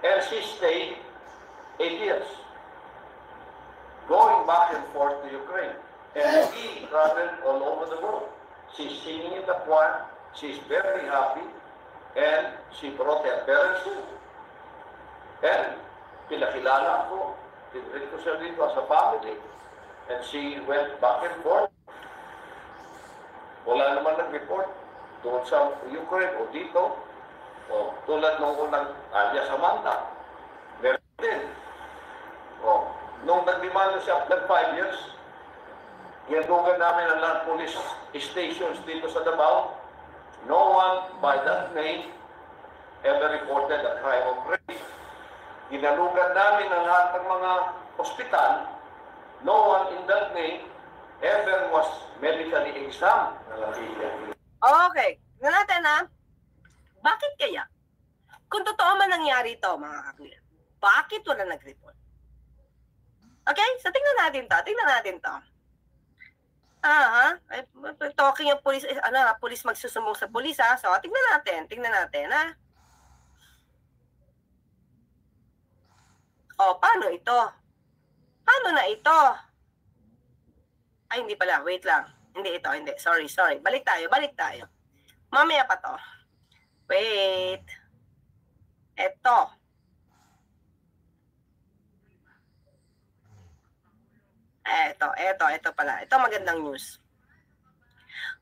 And she stayed 8 years. Going back and forth to Ukraine. And he traveled all over the world. She's singing in the choir. She's very happy. And she brought her parents too. And pinakilala ko. Tinreat ko siya dito as a family. And she went back and forth. Wala naman nag-report doon sa Ukraine o dito. O tulad nung unang alias Amanda. Meron din. O, nung nag-demanda siya after 5 years, ginugan namin ang lahat police stations dito sa Davao. No one by that name ever reported a crime of rape. Ginalugan namin ang lahat ng mga ospital. No one in that name ever was medically examined. Okay. Tignan natin ha. Bakit kaya? Kung totoo man nangyari ito, mga kaklir, bakit wala nag-report? Okay? So, tingnan natin to. Talking yung police, police magsusumbong sa police ha. So, tingnan natin ha. O, paano ito? Paano na ito? Ay, hindi pala. Wait lang. Hindi ito. Hindi. Sorry. Balik tayo. Mamaya pa to. Wait. Ito. Ito pala. Ito magandang news.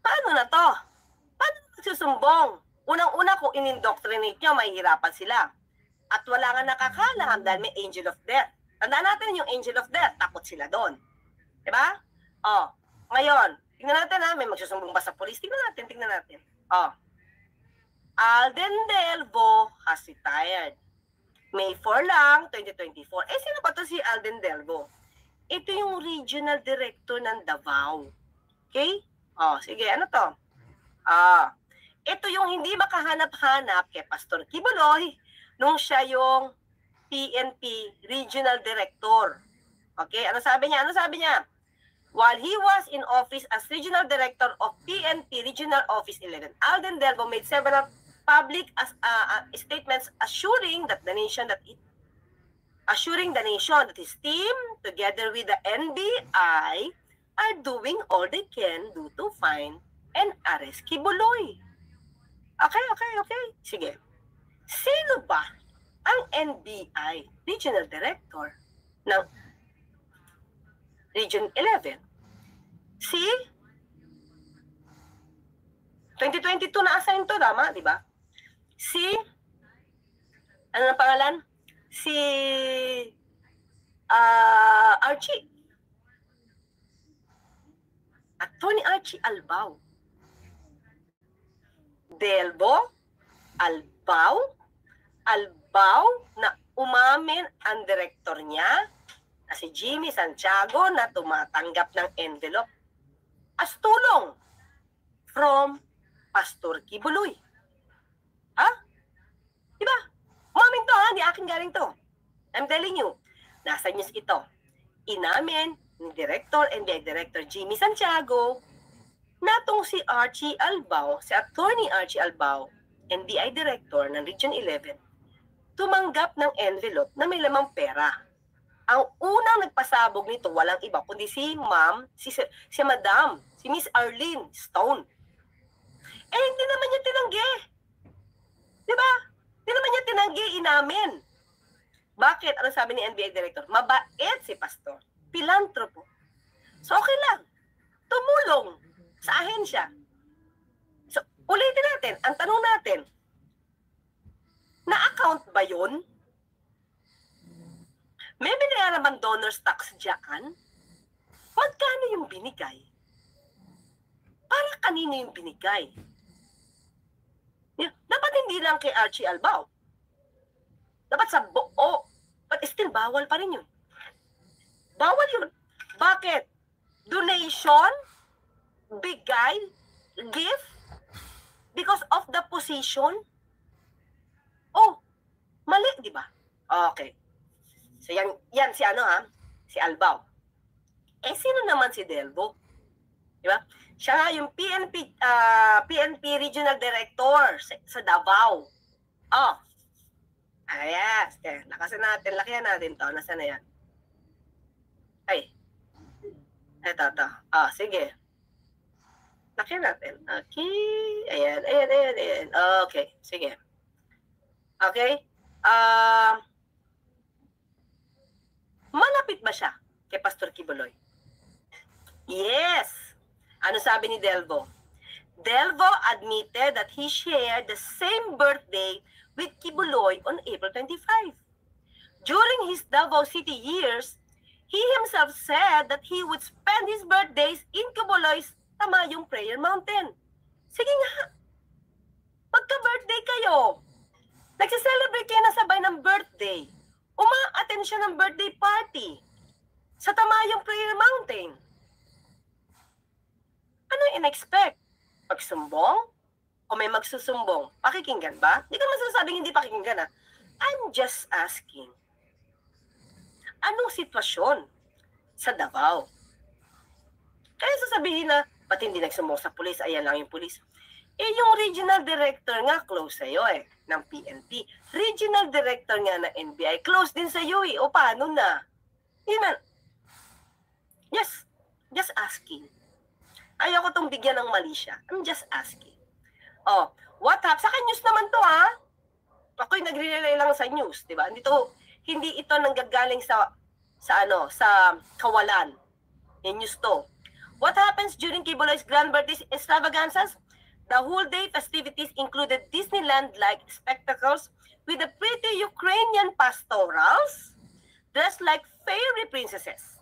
Paano na to? Paano nagsusumbong? Unang-una kung in-indoctrinate nyo, mahihirapan sila. At wala nga nakakalam dahil may angel of death. Tandaan natin yung angel of death. Takot sila doon. Diba? Ngayon, tingnan natin ha, may magsusumbong ba sa police? Tingnan natin. Alden Delvo has retired. May 4 lang, 2024. Sino ba to si Alden Delvo? Ito yung regional director ng Davao. Okay? Sige, ano to? Ito yung hindi makahanap-hanap kay Pastor Kibuloy nung siya yung PNP regional director. Okay, ano sabi niya? While he was in office as regional director of PNP Regional Office 11, Alden Delvo made several public statements assuring the nation that his team, together with the NBI, are doing all they can do to find and arrest Kibuloy. Okay. Sige. Sino ba ang NBI Regional Director ng Region 11? Si 2022 na-assign to, tama, di ba? Si ano ang pangalan? Si Archie. Attorney Archie Albao. Delvo, Albao na umamin ang direktor niya na si Jimmy Santiago na tumatanggap ng envelope as tulong from Pastor Kibuloy. Diba? Umamin to di akin galing to. I'm telling you, nasa news ito. Inamin ni NBI Director Jimmy Santiago na tong si Archie Albao, si Attorney Archie Albao, NBI Director ng Region 11, tumanggap ng envelope na may lamang pera. Ang unang nagpasabog nito, walang iba, kundi si Madam, si Miss Arlene Stone. Hindi naman niya tinanggi. Diba? Hindi naman niya tinanggi, inamin. Bakit? Ano sabi ni NBI Director? Mabait si Pastor. Pilantropo. So okay lang. Tumulong sa ahensya. So, ulitin natin. Ang tanong natin, na-account ba yun? May binayaran donors tax dyan? Magkano yung binigay? Para kanino yung binigay? Dapat hindi lang kay Archie Albao. Dapat sa buo. But still, bawal pa rin yun. Bawal yun. Bakit? Donation? Bigay? Gift? Because of the position? Mali, di ba? Okay. So, yan si si Albao. Sino naman si Delvo? Di ba? Siya nga yung PNP Regional Director sa Davao. Yes. Lakihan natin to. Nasaan na yan? Ito. Sige. Lakihan natin. Okay. Ayan. Okay. Sige. Okay. Malapit ba siya kay Pastor Kibuloy? Yes. Ano sabi ni Delvo? Delvo admitted that he shared the same birthday with Kibuloy on April 25. During his Davao City years, he himself said that he would spend his birthdays in Kibuloy's Tamayong Prayer Mountain. Sige nga. Magka-birthday kayo. Nagse-celebrate kayo na sabay ng birthday. Uma-attend siya ng birthday party sa Tamayong Prayer Mountain. Ano yung in-expect? Pagsumbong? O may magsusumbong? Pakikinggan ba? Hindi ka naman sinasabing hindi pakikinggan I'm just asking. Anong sitwasyon sa Davao? Kaya sasabihin na, ba't hindi nagsumbong sa pulis? Ayan lang yung pulis. Yung regional director nga, close sa'yo ng PNP. Regional director nga ng NBI, close din sa'yo O paano na? Yun Yes, just asking. Ayoko tong bigyan ng mali siya. I'm just asking. Oh, what happened? Sa news naman to, ha? Ako'y nagre-relay lang sa news, di ba? Hindi ito nanggagaling sa kawalan. Yung news to. What happens during Kibuloy's grand birthday extravaganzas? The whole day festivities included Disneyland-like spectacles with the pretty Ukrainian pastorals dressed like fairy princesses.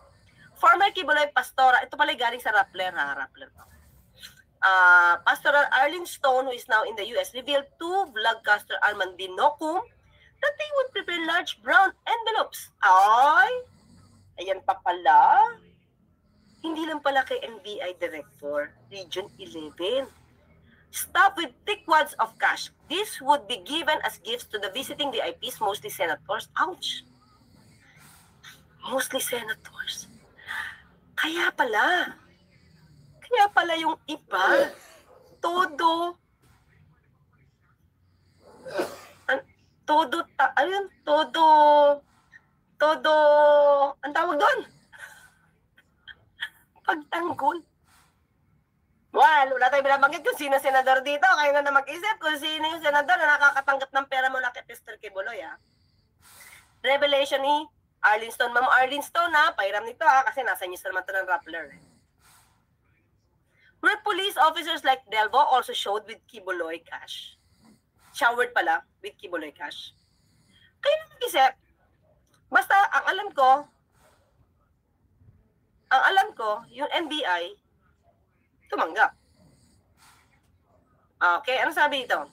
Former Kibuloy Pastora, ito pala galing sa Rappler, Pastoral Arlene Stone, who is now in the US, revealed to vlogcaster Armand Dinocum that they would prepare large brown envelopes. Ay, ayan pa pala. Hindi lang pala kay NBI Director, Region 11. Stuffed with thick wads of cash. This would be given as gifts to the visiting VIPs, mostly senators. Ouch! Mostly senators. Kaya pala yung iba, todo, ang tawag doon? Pagtanggol. Wala tayong binabanggit kung sino senador dito. Kayo na mag-isip kung sino yung senador na nakakatanggap ng pera mula kay Mr. Kibuloy, ha? Revelation ni Arlene Stone. Ma'am Arlene Stone, ha? Pairam nito, ha? Kasi nasa news naman ito ng Rappler. Where police officers like Delvo also showed with Kibuloy cash. Showered pala with Kibuloy cash. Kayo na mag-isip. Basta, ang alam ko, yung NBI, tumanggap. Okay, ano sabi ito?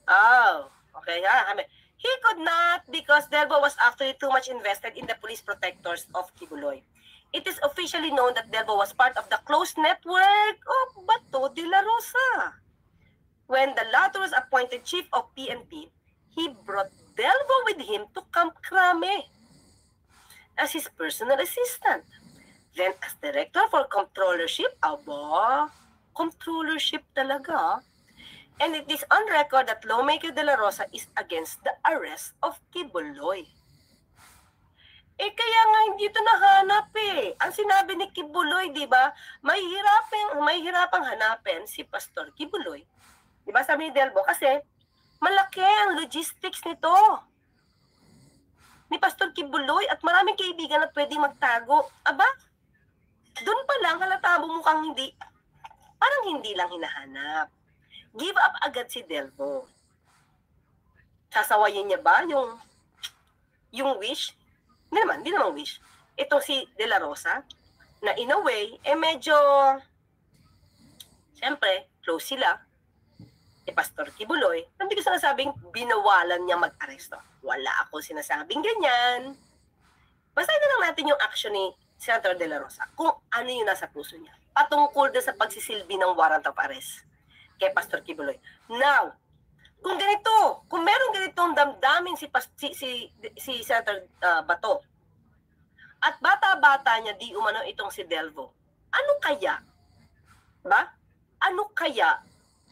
Oh, okay, ha? He could not because Delvo was actually too much invested in the police protectors of Kibuloy. It is officially known that Delvo was part of the close network of Bato de la Rosa. When the latter was appointed chief of PNP, he brought Delvo with him to Camp Crame as his personal assistant. Then as director for controllership, controllership talaga. And it is on record that lawmaker De La Rosa is against the arrest of Kibuloy. Kaya nga hindi ito nahanap eh. Ang sinabi ni Kibuloy, di ba, may hirapang hanapin si Pastor Kibuloy. Di ba sabi ni Delvo? Kasi malaki ang logistics nito. Ni Pastor Kibuloy at maraming kaibigan na pwede magtago. Aba, doon pa lang halata mo mukhang parang hindi lang hinahanap. Give up agad si Delvo. Sasawayin niya ba yung wish? Hindi naman wish. Ito si De La Rosa, na in a way, medyo, siyempre, close sila. Pastor Kibuloy, hindi ko sinasabing binawalan niya mag-aresto. Wala ako sinasabing ganyan. Basahin na lang natin yung action ni Senator De La Rosa kung ano yung nasa puso niya. Patungkol na sa pagsisilbi ng warrant of arrest kay Pastor Kibuloy. Now, kung meron ganitong damdamin si Senator Bato, at bata-bata niya di umano itong si Delvo, ano kaya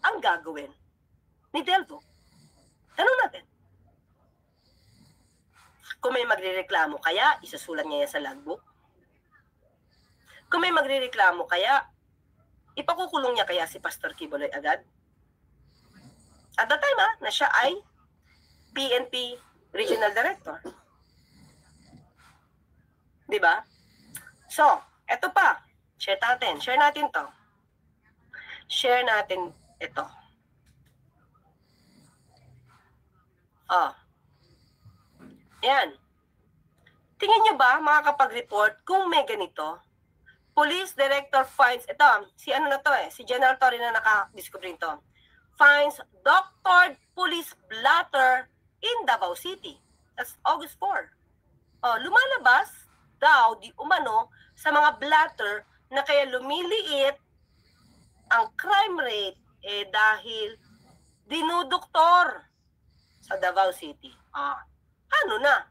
ang gagawin ni Delvo? Tanong natin. Kung may magrereklamo kaya, isusulat niya yan sa logbook? Kung may magrereklamo kaya, ipakukulong niya kaya si Pastor Kibuloy agad? At the time na siya ay PNP Regional Director. Diba? So, eto pa. Share natin to. Share natin ito. Yan. Tingin nyo ba makakapag-report kung may ganito? Police Director finds, si General Torre na naka-discover ito. Finds doctored police blatter in Davao City. That's August 4. Lumalabas daw di umano sa mga blatter na kaya lumiliit ang crime rate dahil dinudoktor sa Davao City. Ano na?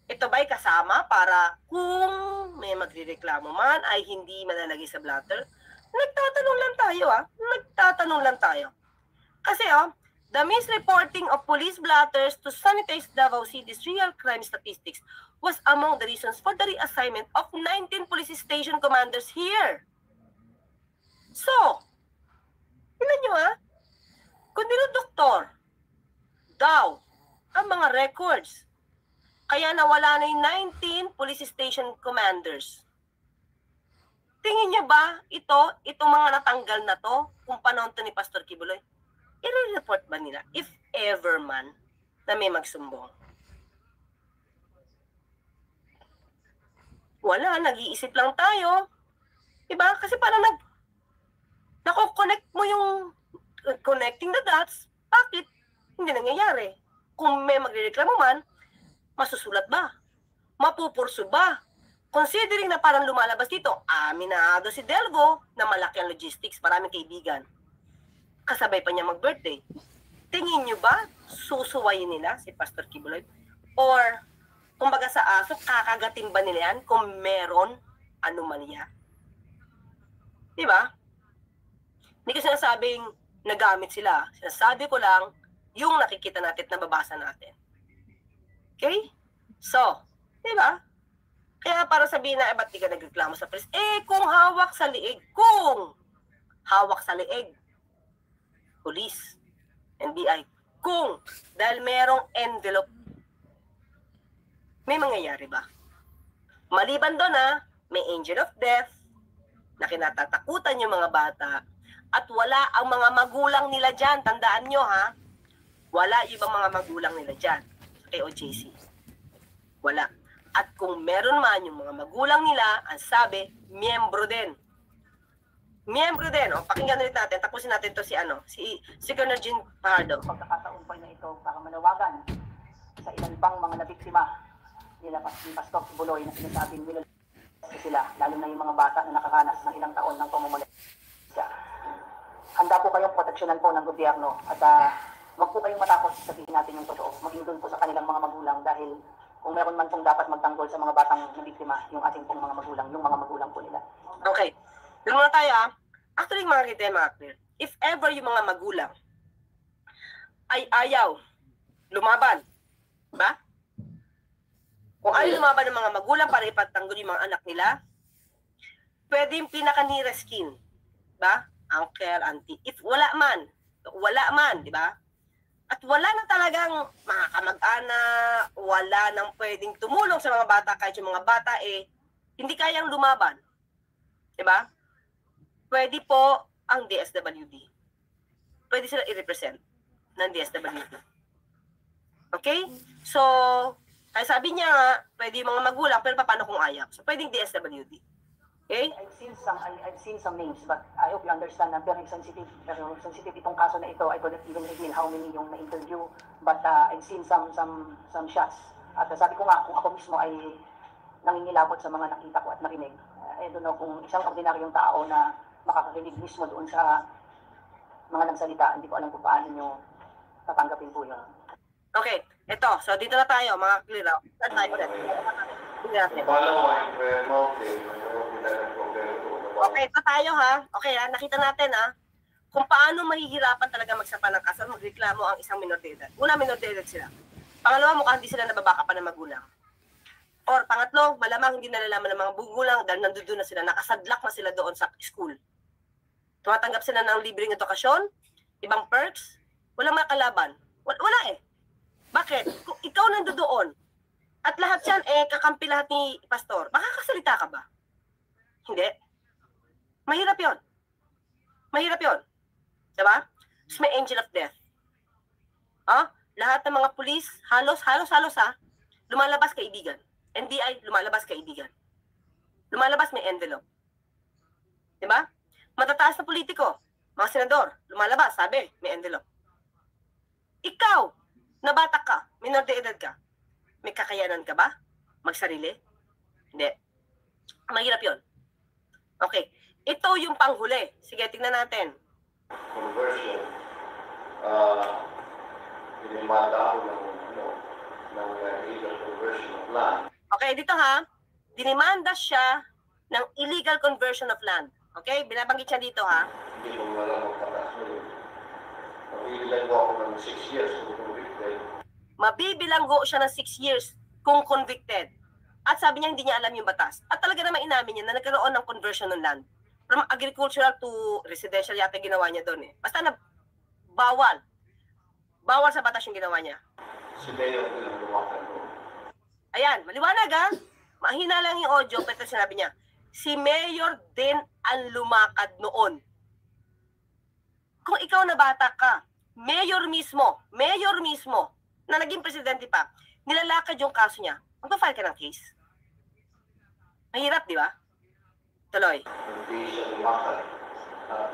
Ito ba'y kasama para kung may magrereklamo man ay hindi manalagay sa blatter? Nagtatanong lang tayo. Kasi the misreporting of police blatters to sanitize Davao City's real crime statistics was among the reasons for the reassignment of 19 police station commanders here. So, tingnan nyo kung dinodoktor daw ang mga records, kaya nawala na yung 19 police station commanders. Tingin niyo ba itong mga natanggal na to, kung panahon to ni Pastor Kibuloy, i-report ba nila, if ever man, na may magsumbong? Wala, nag-iisip lang tayo. Diba? Kasi parang nako-connect mo yung connecting the dots. Bakit? Hindi nangyayari. Kung may magrereklamo man, masusulat ba? Mapupurso ba? Considering na parang lumalabas dito, aminado si Delgo na malaki ang logistics, maraming kaibigan. Kasabay pa niya mag-birthday. Tingin nyo ba susuwayin nila si Pastor Kibuloy? Or, kumbaga sa aso, kakagatin ba nila yan kung meron anomalya? Diba? Hindi ko sinasabing nagamit sila. Sinasabi ko lang yung nakikita natin at nababasa natin. Okay? So, diba? Kaya para sabihin na, ba't di ka nagreklamo sa press? Kung hawak sa liig, police, NBI, dahil merong envelope, may mangyayari ba? Maliban doon may angel of death, na kinatatakutan yung mga bata, at wala ang mga magulang nila dyan. Tandaan nyo wala yung mga magulang nila dyan sa KOJC. Wala. At kung meron man yung mga magulang nila, ang sabi, miyembro din. Miyembro din. O, pakinggan ulit natin. Tapusin natin to si Colonel Jean Pardo. Pagkakataon pa na ito para manawagan sa ilan pang mga nabiktima nila ni Pastor Kibuloy na sinasabing nila sila, lalo na yung mga bata na nakaranas ng ilang taon ng pamumulensya. Handa po kayong proteksyonan po ng gobyerno at wag po kayong matakot sabihin natin yung totoo. Maging doon po sa kanilang mga magulang dahil kung meron man pong dapat magtanggol sa mga batang nabiktima, yung ating pong mga magulang, yung mga magulang po nila. Okay. Doon muna tayo Actually, mga kita, mga clear. If ever yung mga magulang ay ayaw lumaban, ba? Kung ayaw lumaban ng mga magulang para ipagtanggol yung mga anak nila, pwede yung pinaka-nearest kin, ba? Uncle, auntie. If wala man, di ba? At wala na talagang mga kamag-anak, wala nang pwedeng tumulong sa mga bata kahit yung mga bata hindi kayang lumaban. Di ba? Pwede po ang DSWD. Pwede sila i-represent ng DSWD. Okay? So, kaya sabi niya nga, pwede yung mga magulang, pero paano kung ayaw? So, pwedeng DSWD. Okay? I've seen some names, but I hope you understand na very sensitive itong kaso na ito. I couldn't even reveal how many yung na-interview, but I've seen some shots. At sabi ko nga, kung ako mismo ay nangingilabot sa mga nakita ko at narinig, I don't know kung isang ordinaryong tao na makakarinig mismo doon sa mga nagsalita, hindi ko alam kung paano nyo tatanggapin po yun. Okay, ito. So, dito na tayo, mga clear out. Saan tayo ulit? Okay, ito tayo Okay nakita natin kung paano mahihirapan talaga magsapa ng kaso, magreklamo ang isang minor de edad. Una, minor de edad sila. Pangalawa, mukhang hindi sila nababaka pa ng magulang. Or pangatlo, malamang hindi nalalaman ng mga magulang dahil nandoon na sila, nakasadlak na sila doon sa school. Tumatanggap sila ng libreng edukasyon, ibang perks, walang makalaban. Wala Bakit? Kung ikaw nandoon, at lahat yan, kakampi lahat ni Pastor, makakasalita ka ba? Hindi. Mahirap yon. Diba? Tapos may angel of death. Lahat ng mga pulis, halos lumalabas kaibigan. NBI, lumalabas kaibigan. Lumalabas may envelope. Diba? Matataas na politiko, mga senador, lumalabas, sabi, may envelope. Ikaw, nabatak ka, minor de edad ka, may kakayanan ka ba? Magsarili? Hindi. Mahirap yon. Okay. Ito yung panghuli. Sige, tingnan natin. Conversion. Dinimanda ako ng illegal conversion of land. Okay, dito dinimanda siya ng illegal conversion of land. Okay, binabanggit siya dito Hindi ko alam ang pataas mo yun. Mabibilanggo ako ng 6 years kung convicted. Mabibilanggo siya ng 6 years kung convicted. At sabi niya hindi niya alam yung batas. At talaga naman inamin niya na nagkaroon ng conversion ng land. From agricultural to residential yata ginawa niya doon eh. Basta na bawal. Bawal sa batas yung ginawa niya. Si Mayor din ang lumakad doon. Ayan, maliwanag ha. Mahina lang yung audio, pero sinabi niya, si Mayor din ang lumakad noon. Kung ikaw na bata ka, Mayor mismo, na naging presidente pa, nilalakad yung kaso niya, magpa-file ka ng case. Mahirap, di ba? Tuloy. Hindi siya lumakad at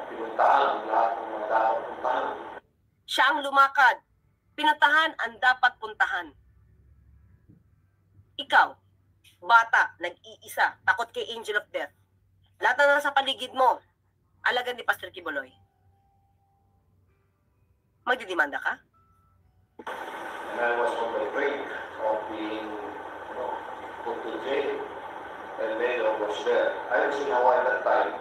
pinuntahan ang lahat ng mga dapat puntahan. Siya ang lumakad. Pinuntahan ang dapat puntahan. Ikaw, bata, nag-iisa, takot kay Angel of Death. Lahat na nasa paligid mo, alagad ni Pastor Kibuloy. Magdidemanda ka? And I was on the brink of being put to jail. And Mayor was there. I was in Hawaii that time.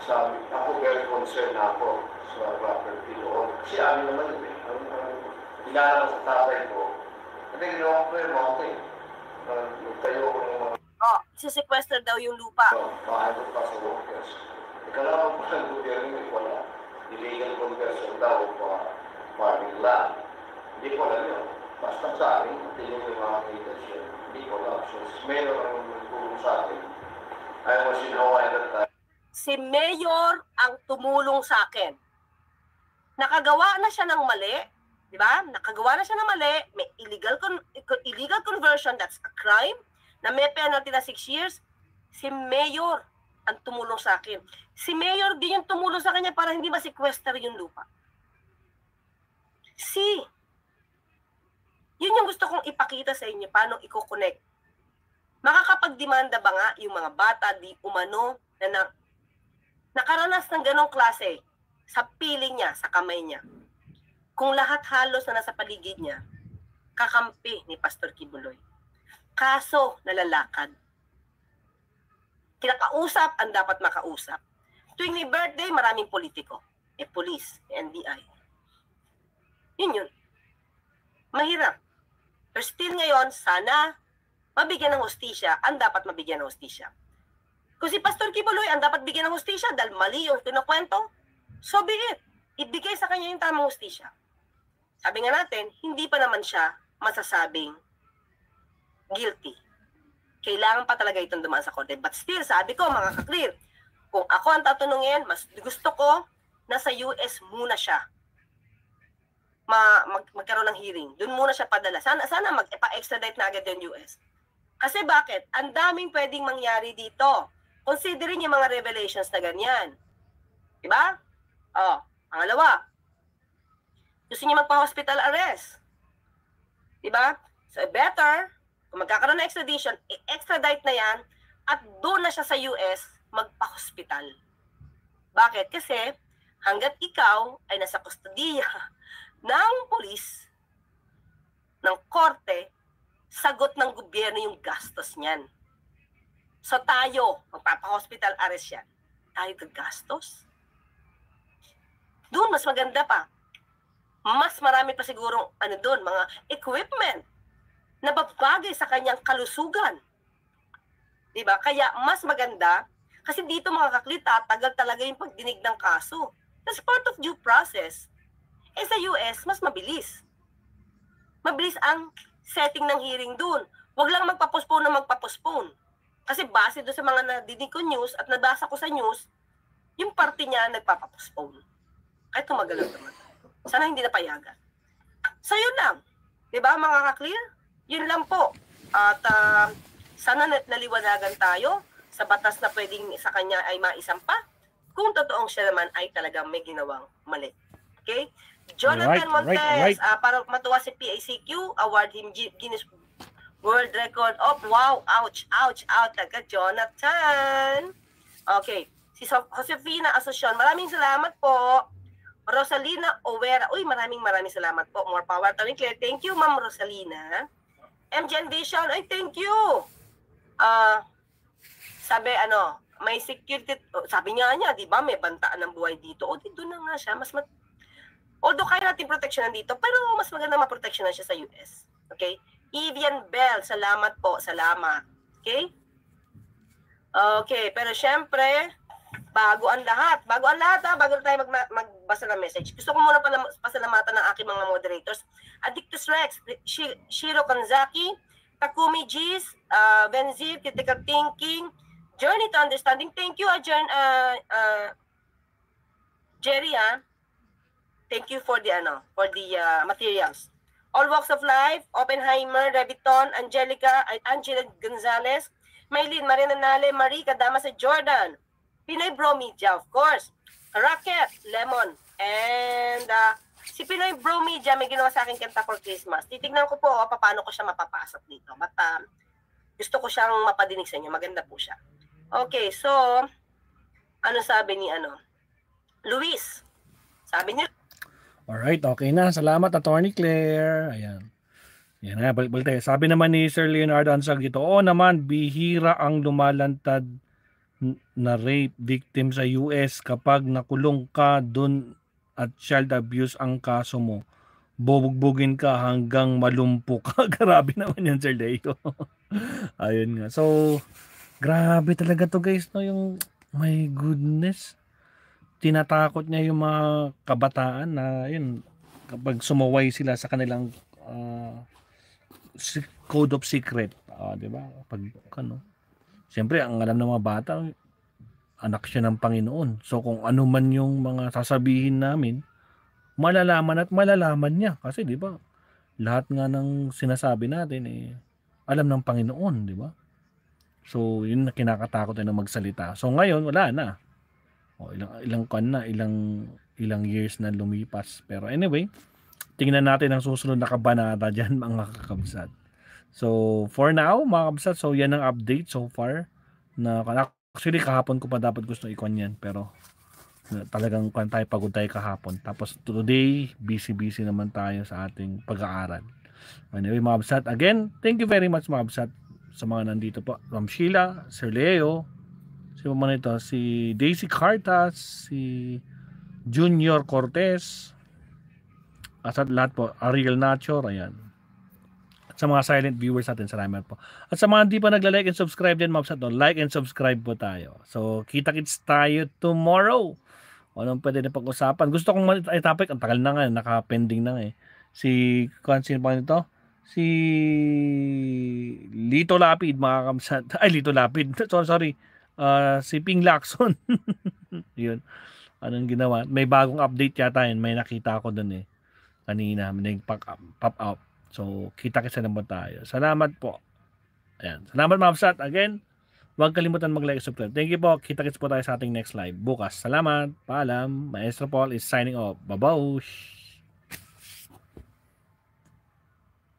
Sabi, ako very concerned na ako sa property doon. Kasi amin naman yun eh. Ilalang sa tatay ko. Hindi, ginawa ko yung mga thing. Nagtayo ko ng mga Isisequester daw yung lupa. mahalo pa sa workers. Ikalaman pa ng gobyerno yung wala. Illegal conversion daw farming land. Hindi ko alam yun. Basta sa akin, tingin yung mga haters yun. Hindi ko alam. So, Mayor ang nagtulong sa akin. I was in Hawaii that time. Si Mayor ang tumulong sa akin. Nakagawa na siya ng mali, di ba? Nakagawa na siya ng mali, may illegal conversion, that's a crime, na may penalty na 6 years. Si Mayor ang tumulong sa akin. Si Mayor din yung tumulong sa kanya para hindi ma-sequester yung lupa. Yun yung gusto kong ipakita sa inyo, paano i-connect. Makakapagdemanda ba nga yung mga bata di umano na nakaranas ng ganong klase sa piling niya, sa kamay niya? Kung lahat halos na nasa paligid niya, kakampi ni Pastor Kibuloy. Kaso, nalalakad. Kinakausap ang dapat makausap. Tuwing may birthday, maraming politiko. May police, may NBI. Yun. Mahirap. Pero still ngayon, sana mabigyan ng hustisya ang dapat mabigyan ng hustisya. Kung si Pastor Kibuloy ang dapat bigyan ng hustisya dahil mali yung kinukwento, so be it. Ibigay sa kanya yung tamang hustisya. Sabi nga natin, hindi pa naman siya masasabing guilty. Kailangan pa talaga itong dumaan sa korte. But still, sabi ko, mga kaklir, kung ako ang tatanungin, mas gusto ko na sa US muna siya magkaroon ng hearing. Doon muna siya padala. Sana mag-extradite na agad yung US. Kasi bakit? Ang daming pwedeng mangyari dito. Considerin yung mga revelations na ganyan. Diba? Pangalawa, gusto niya magpa-hospital arrest. Diba? So better, kung magkakaroon ng extradition, i-extradite na yan at doon na siya sa US magpa-hospital. Bakit? Kasi hanggat ikaw ay nasa kustodiya ng polis, ng korte, sagot ng gobyerno yung gastos niyan. So tayo, magpapa-hospital arrest yan, tayo gagastos? Doon, mas maganda pa. Mas marami pa sigurong, doon, mga equipment na babagay sa kanyang kalusugan. Diba? Kaya mas maganda, kasi dito mga kaklita, tagal talaga yung pagdinig ng kaso. That's part of due process. Sa US, mas mabilis. Mabilis ang setting ng hearing dun. Huwag lang magpa-postpone na magpa-postpone. Kasi base doon sa mga nadinig ko news at nabasa ko sa news, yung party niya nagpapa-postpone. Kahit tumagalan naman. Sana hindi napayagan. So yun lang. Diba mga ka-clear? Yun lang po. At sana naliwanagan tayo sa batas na pwedeng sa kanya ay maisampa kung totoong siya naman ay talagang may ginawang mali. Okay? Jonathan Montes, para matuwa si PACQ, award him Guinness World Record of wow, ouch, taga Jonathan. Okay, si Josefina Asocion, maraming salamat po. Rosalina Owera, uy, maraming salamat po. More power, Tony Claire. Thank you, Ma'am Rosalina. MGN Vision, ay, thank you. Sabi, may security, sabi niya, di ba, may bantaan ng buhay dito. Dito na nga siya, although kaya natin proteksyonan dito, pero mas maganda maproteksyonan siya sa US. Okay? Evian Bell, salamat po, salamat. Okay? Okay, pero syempre, bago ang lahat bago tayo magbasa ng message. Gusto ko muna pasalamatan ng aking mga moderators. Addictus Rex, Shiro Kanzaki, Takumi G's, Benzir, Critical Thinking, Journey to Understanding. Thank you, Jerry, thank you for the materials. All Walks of Life, Oppenheimer, Reviton, Angela Gonzalez, Maylin, Marina Nale, Marie, Kadama sa Jordan, Pinoy Bro Media, of course, Rocket, Lemon, and si Pinoy Bro Media may ginawa sa akin kanta for Christmas. Titignan ko po paano ko siya mapapasok dito. But gusto ko siyang mapadinig sa inyo. Maganda po siya. Okay, so, ano sabi ni Luis? Sabi niya, Alright, okay na. Salamat, Attorney Claire. Ayan. Yan na, balik tayo. Sabi naman ni Sir Leonardo Ansag dito, oo naman, bihira ang lumalantad na rape victim sa US kapag nakulong ka dun at child abuse ang kaso mo. Bubugbugin ka hanggang malumpo ka. Grabe naman yan, Sir Leo. Ayun nga. So, grabe talaga to guys. No? Yung, my goodness. Tinatakot niya yung mga kabataan na yun, kapag sumaway sila sa kanilang code of secret, di ba? Pag siyempre ang alam ng mga bata, anak siya ng Panginoon. So kung ano man yung mga sasabihin namin, malalaman at malalaman niya kasi di ba? Lahat nga ng sinasabi natin alam ng Panginoon, di ba? So yun na kinakatakot na magsalita. So ngayon wala na. Ilang years na lumipas. Pero anyway, tingnan natin ang susunod na kabanata dyan mga kakabsat. So for now mga kabsat, so yan ang update so far. Actually kahapon ko pa dapat gusto ikon yan. Pero talagang pagod tayo kahapon. Tapos today, busy naman tayo sa ating pag-aaral. Anyway mga kabsat, again, thank you very much mga kabsat sa mga nandito po. From Sheila, Sir Leo, si Daisy Cartas, si Junior Cortez, at lahat po, Ariel Nacho, ayan. At sa mga silent viewers natin, salamat po. At sa mga hindi pa nagla-like and subscribe din, like and subscribe po tayo. So, kita-kits tayo tomorrow. Anong pwede na pag-usapan? Gusto kong topic, ang tagal na nga, naka-pending na nga Si Lito Lapid, mga kamsat. Ay, Lito Lapid. Sorry. Si Ping Lacson. Yun. Anong ginawa? May bagong update yata yun. May nakita ako dun kanina. May pop up. So, kita-kita naman tayo. Salamat po. Ayan. Salamat mga kapsat. Again, huwag kalimutan mag-like and subscribe. Thank you po. Kita-kits po tayo sa ating next live. Bukas. Salamat. Paalam. Maestro Paul is signing off. Babaush.